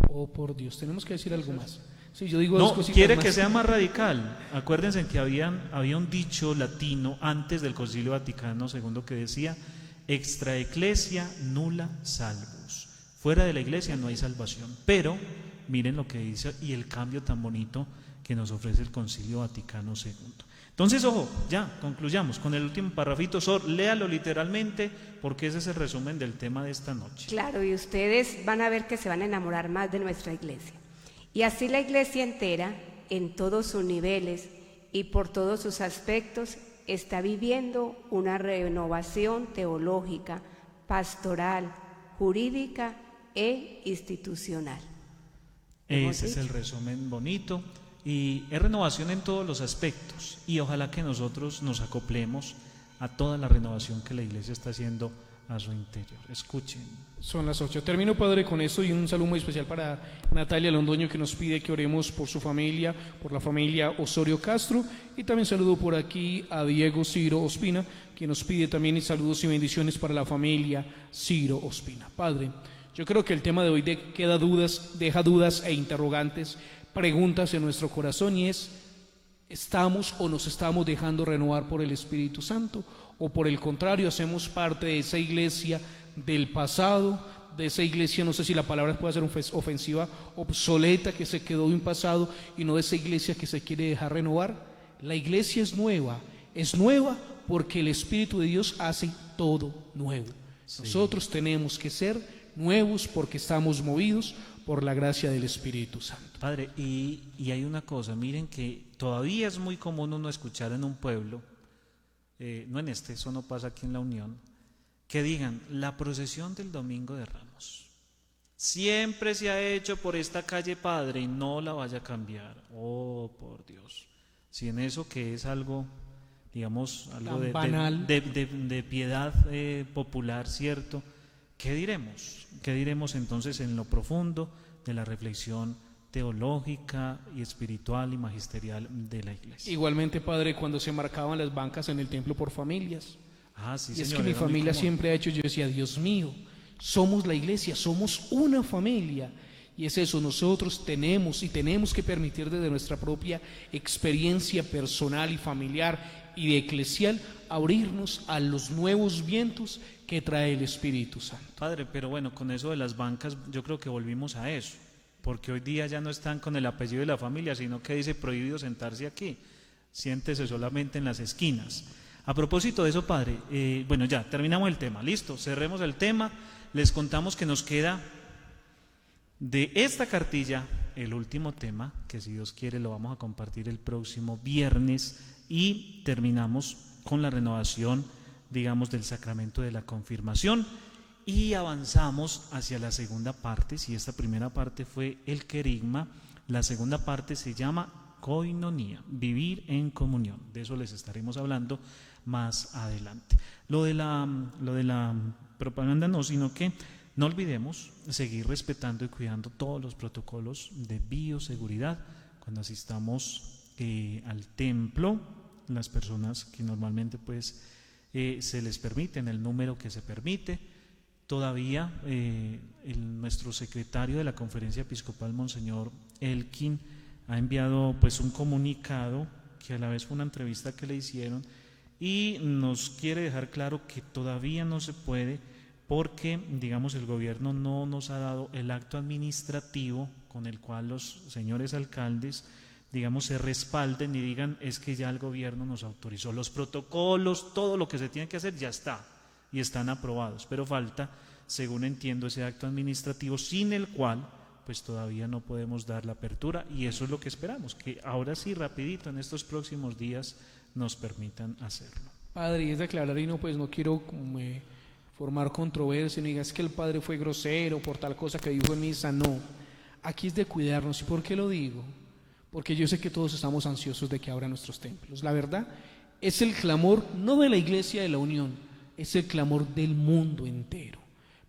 Speaker 4: Oh, por Dios, tenemos que decir algo más. Sí, yo digo
Speaker 3: No,
Speaker 4: cositas
Speaker 3: quiere
Speaker 4: más.
Speaker 3: que sea más radical. Acuérdense que había un dicho latino antes del Concilio Vaticano II que decía: extra ecclesia nulla salvus. Fuera de la iglesia no hay salvación. Pero miren lo que dice y el cambio tan bonito que nos ofrece el Concilio Vaticano II. Entonces, ojo, ya concluyamos con el último parrafito. Sor, léalo literalmente porque ese es el resumen del tema de esta noche.
Speaker 2: Claro, y ustedes van a ver que se van a enamorar más de nuestra iglesia. Y así la iglesia entera, en todos sus niveles y por todos sus aspectos, está viviendo una renovación teológica, pastoral, jurídica e institucional.
Speaker 3: Ese es el resumen bonito y es renovación en todos los aspectos y ojalá que nosotros nos acoplemos a toda la renovación que la iglesia está haciendo a su interior. Escuchen.
Speaker 4: Son las 8. Termino, padre, con esto y un saludo muy especial para Natalia Londoño, que nos pide que oremos por su familia, por la familia Osorio Castro, y también saludo por aquí a Diego Ciro Ospina, que nos pide también saludos y bendiciones para la familia Ciro Ospina. Padre, yo creo que el tema de hoy deja dudas e interrogantes, preguntas en nuestro corazón, y es: ¿estamos o nos estamos dejando renovar por el Espíritu Santo? ¿O por el contrario, hacemos parte de esa iglesia del pasado, de esa iglesia, no sé si la palabra puede ser ofensiva, obsoleta, que se quedó en un pasado, y no de esa iglesia que se quiere dejar renovar? La iglesia es nueva porque el Espíritu de Dios hace todo nuevo. Sí. Nosotros tenemos que ser nuevos porque estamos movidos por la gracia del Espíritu Santo.
Speaker 3: Padre, y hay una cosa, miren que todavía es muy común uno escuchar en un pueblo, no en eso no pasa aquí en la Unión, que digan: la procesión del Domingo de Ramos siempre se ha hecho por esta calle, padre, y no la vaya a cambiar. Oh, por Dios. Si en eso que es algo, digamos, algo
Speaker 4: banal,
Speaker 3: de piedad popular, ¿cierto? ¿Qué diremos? ¿Qué diremos entonces en lo profundo de la reflexión teológica y espiritual y magisterial de la iglesia?
Speaker 4: Igualmente, padre, cuando se marcaban las bancas en el templo por familias.
Speaker 3: Sí,
Speaker 4: y
Speaker 3: señor,
Speaker 4: es que mi familia siempre ha hecho, yo decía: Dios mío, somos la iglesia, somos una familia. Y es eso, nosotros tenemos que permitir desde nuestra propia experiencia personal y familiar y de eclesial, abrirnos a los nuevos vientos que trae el Espíritu Santo.
Speaker 3: Padre, pero bueno, con eso de las bancas yo creo que volvimos a eso, porque hoy día ya no están con el apellido de la familia, sino que dice prohibido sentarse aquí, siéntese solamente en las esquinas. A propósito de eso, Padre, bueno, ya terminamos el tema, listo, cerremos el tema, les contamos que nos queda de esta cartilla el último tema, que si Dios quiere lo vamos a compartir el próximo viernes, y terminamos con la renovación, digamos, del sacramento de la confirmación, y avanzamos hacia la segunda parte. Si esta primera parte fue el querigma, la segunda parte se llama koinonía, vivir en comunión. De eso les estaremos hablando más adelante. Lo de la propaganda no, sino que no olvidemos seguir respetando y cuidando todos los protocolos de bioseguridad cuando asistamos al templo. Las personas que normalmente pues se les permite en el número que se permite. Todavía nuestro secretario de la Conferencia Episcopal, Monseñor Elkin, ha enviado pues un comunicado que a la vez fue una entrevista que le hicieron y nos quiere dejar claro que todavía no se puede porque, digamos, el gobierno no nos ha dado el acto administrativo con el cual los señores alcaldes, digamos, se respalden y digan es que ya el gobierno nos autorizó. Los protocolos, todo lo que se tiene que hacer ya está y están aprobados, pero falta, según entiendo, ese acto administrativo sin el cual pues todavía no podemos dar la apertura, y eso es lo que esperamos, que ahora sí, rapidito, en estos próximos días nos permitan hacerlo.
Speaker 4: Padre, y es de aclarar, y no, pues no quiero formar controversia, ni digas que el Padre fue grosero por tal cosa que dijo en misa, no. Aquí es de cuidarnos. ¿Y por qué lo digo? Porque yo sé que todos estamos ansiosos de que abran nuestros templos. La verdad, es el clamor no de la Iglesia de la Unión, es el clamor del mundo entero.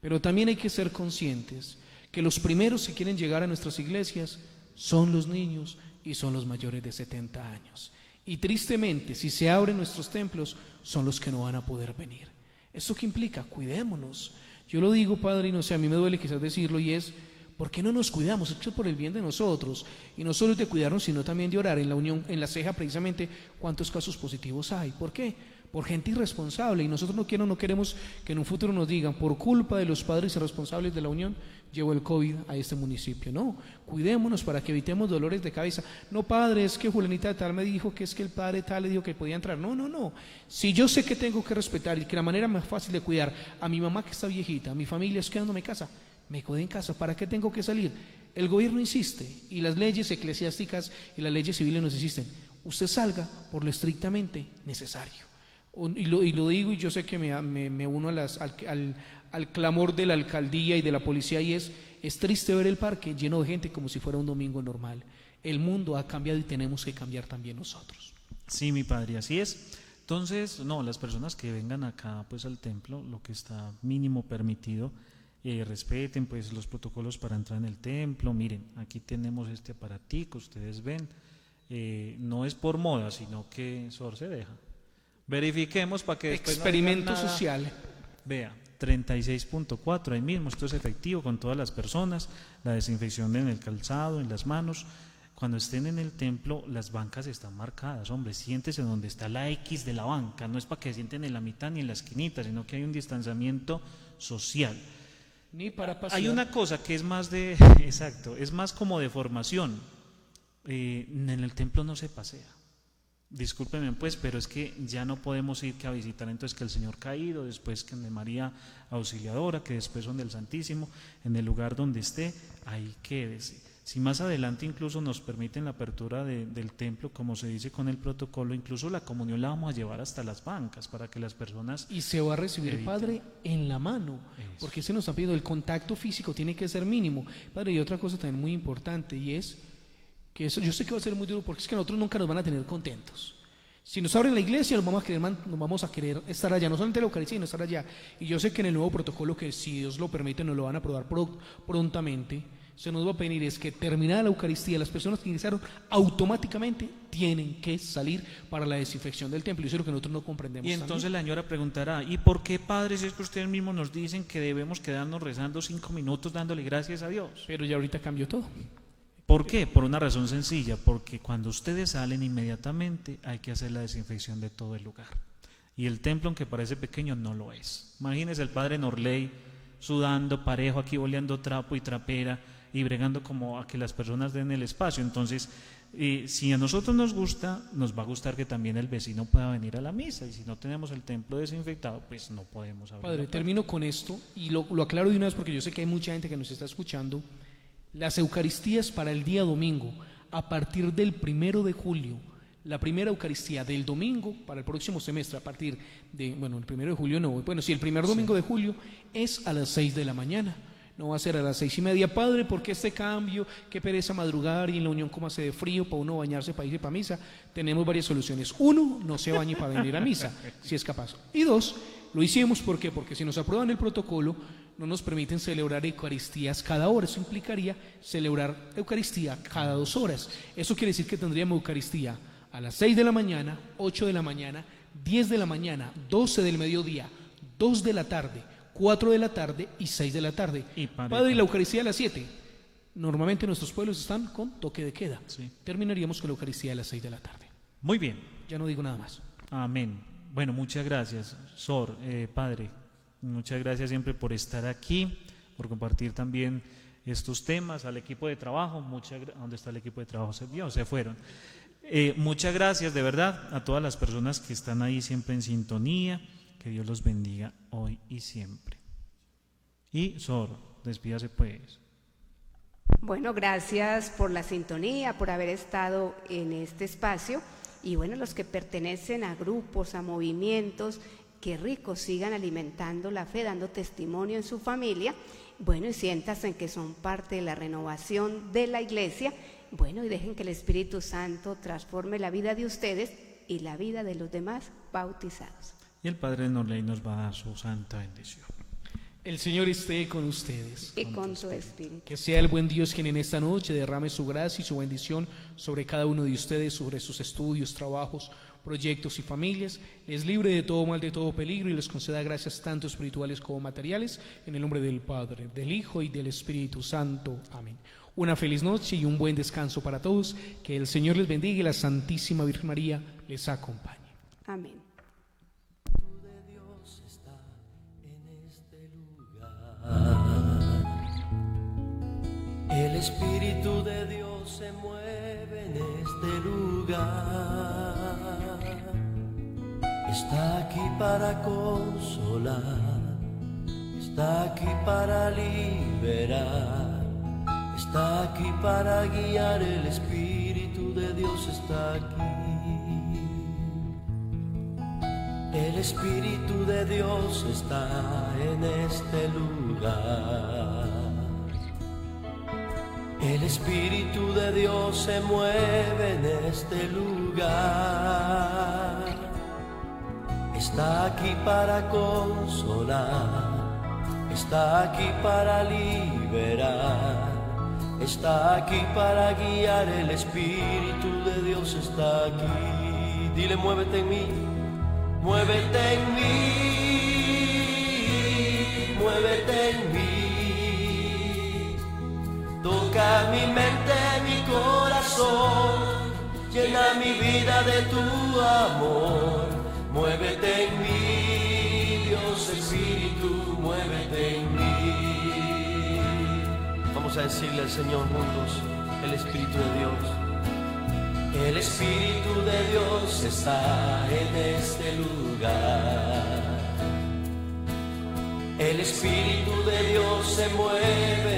Speaker 4: Pero también hay que ser conscientes que los primeros que quieren llegar a nuestras iglesias son los niños y son los mayores de 70 años. Y tristemente, si se abren nuestros templos, son los que no van a poder venir. ¿Esto qué implica? Cuidémonos. Yo lo digo, Padre, y no sé, a mí me duele quizás decirlo, y es, ¿por qué no nos cuidamos? Esto es por el bien de nosotros, y no solo de cuidarnos, sino también de orar. En la Unión, en la ceja, precisamente, ¿cuántos casos positivos hay? ¿Por qué? Por gente irresponsable, y nosotros no queremos que en un futuro nos digan, por culpa de los padres irresponsables de la Unión, llevó el COVID a este municipio. No, cuidémonos para que evitemos dolores de cabeza. No, Padre, es que Julianita de tal me dijo que es que el Padre tal le dijo que podía entrar. No. Si yo sé que tengo que respetar y que la manera más fácil de cuidar a mi mamá que está viejita, a mi familia, es quedándome en casa, me quedé en casa. ¿Para qué tengo que salir? El gobierno insiste y las leyes eclesiásticas y las leyes civiles nos insisten. Usted salga por lo estrictamente necesario. Y lo digo, y yo sé que me uno al clamor de la alcaldía y de la policía, y es triste ver el parque lleno de gente como si fuera un domingo normal. El mundo ha cambiado y tenemos que cambiar también nosotros.
Speaker 3: Sí, mi Padre, así es. Entonces, no, las personas que vengan acá pues al templo, lo que está mínimo permitido, respeten pues los protocolos para entrar en el templo. Miren, aquí tenemos este aparatico, ustedes ven, no es por moda, sino que Sor se deja. Verifiquemos para que después
Speaker 4: experimento
Speaker 3: no digan nada.
Speaker 4: social.
Speaker 3: Vea, 36.4, ahí mismo, esto es efectivo con todas las personas, la desinfección en el calzado, en las manos. Cuando estén en el templo, las bancas están marcadas, hombre, siéntese donde está la X de la banca, no es para que se sienten en la mitad ni en la esquinita, sino que hay un distanciamiento social.
Speaker 4: Ni para pasear.
Speaker 3: Hay una cosa que es más de, exacto, es más como de formación, en el templo no se pasea. Discúlpenme pues, pero es que ya no podemos ir que a visitar entonces que el Señor caído, después que de María Auxiliadora, que después son del Santísimo, en el lugar donde esté, ahí quédese. Si más adelante incluso nos permiten la apertura del templo, como se dice con el protocolo, incluso la comunión la vamos a llevar hasta las bancas para que las personas...
Speaker 4: Y se va a recibir, eviten. Padre, en la mano, porque se nos ha pedido, el contacto físico tiene que ser mínimo. Padre, y otra cosa también muy importante, y es que eso yo sé que va a ser muy duro, porque es que nosotros nunca nos van a tener contentos. Si nos abren la iglesia, nos vamos a querer estar allá, no solamente la Eucaristía, sino estar allá. Y yo sé que en el nuevo protocolo, que si Dios lo permite, nos lo van a aprobar prontamente, se nos va a pedir es que terminada la Eucaristía, las personas que ingresaron automáticamente tienen que salir para la desinfección del templo. Y eso es lo que nosotros no comprendemos.
Speaker 3: Y entonces
Speaker 4: también.
Speaker 3: La señora preguntará, ¿y por qué, Padre, si es que ustedes mismos nos dicen que debemos quedarnos rezando 5 minutos dándole gracias a Dios?
Speaker 4: Pero ya ahorita cambió todo.
Speaker 3: ¿Por qué? Por una razón sencilla, porque cuando ustedes salen inmediatamente hay que hacer la desinfección de todo el lugar. Y el templo, aunque parece pequeño, no lo es. Imagínense el padre Norley sudando parejo aquí, boleando trapo y trapera y bregando como a que las personas den el espacio. Entonces, si a nosotros nos gusta, nos va a gustar que también el vecino pueda venir a la misa. Y si no tenemos el templo desinfectado, pues no podemos abrir.
Speaker 4: Padre, termino con esto y lo aclaro de una vez porque yo sé que hay mucha gente que nos está escuchando. Las Eucaristías para el día domingo, a partir del 1 de julio, la primera Eucaristía del domingo para el próximo semestre, a partir de, bueno, el 1 de julio no, bueno, sí, el primer domingo de julio es a las 6 de la mañana. No va a ser a las 6:30, Padre, porque este cambio, qué pereza madrugar y en la unión como hace de frío para uno bañarse para ir para misa. Tenemos varias soluciones. 1, no se bañe para venir a misa, si es capaz. Y 2, lo hicimos, ¿por qué? Porque si nos aprueban el protocolo, no nos permiten celebrar Eucaristías cada hora. Eso implicaría celebrar Eucaristía cada 2 horas. Eso quiere decir que tendríamos Eucaristía a las 6 de la mañana, 8 de la mañana, 10 de la mañana, 12 del mediodía, 2 de la tarde, 4 de la tarde y 6 de la tarde. Padre, y la Eucaristía a las 7. Normalmente nuestros pueblos están con toque de queda.
Speaker 3: Sí.
Speaker 4: Terminaríamos con la Eucaristía a las 6 de la tarde.
Speaker 3: Muy bien.
Speaker 4: Ya no digo nada más.
Speaker 3: Amén. Bueno, muchas gracias, Sor, Padre. Muchas gracias siempre por estar aquí, por compartir también estos temas, al equipo de trabajo. ¿Dónde está el equipo de trabajo? Se fueron. Muchas gracias de verdad a todas las personas que están ahí siempre en sintonía. Que Dios los bendiga hoy y siempre. Y Sor, despídase pues.
Speaker 2: Bueno, gracias por la sintonía, por haber estado en este espacio. Y bueno, los que pertenecen a grupos, a movimientos, qué rico, sigan alimentando la fe, dando testimonio en su familia. Bueno, y siéntanse en que son parte de la renovación de la iglesia. Bueno, y dejen que el Espíritu Santo transforme la vida de ustedes y la vida de los demás bautizados. Y
Speaker 3: el Padre Norley nos va a dar su santa bendición.
Speaker 4: El Señor esté con ustedes.
Speaker 2: Y con tu espíritu.
Speaker 4: Que sea el buen Dios quien en esta noche derrame su gracia y su bendición sobre cada uno de ustedes, sobre sus estudios, trabajos, proyectos y familias. Les libre de todo mal, de todo peligro y les conceda gracias tanto espirituales como materiales. En el nombre del Padre, del Hijo y del Espíritu Santo. Amén. Una feliz noche y un buen descanso para todos. Que el Señor les bendiga y la Santísima Virgen María les acompañe.
Speaker 2: Amén.
Speaker 5: El Espíritu de Dios se mueve en este lugar. Está aquí para consolar, está aquí para liberar, está aquí para guiar. El Espíritu de Dios está aquí. El Espíritu de Dios está en este lugar. El Espíritu de Dios se mueve en este lugar. Está aquí para consolar, está aquí para liberar, está aquí para guiar. El Espíritu de Dios está aquí. Dile, muévete en mí. Muévete en mí, muévete en mí. Toca mi mente, mi corazón, llena mi vida de tu amor. Muévete en mí, Dios Espíritu, muévete en mí. Vamos a decirle al Señor juntos, el Espíritu de Dios. El Espíritu de Dios está en este lugar. El Espíritu de Dios se mueve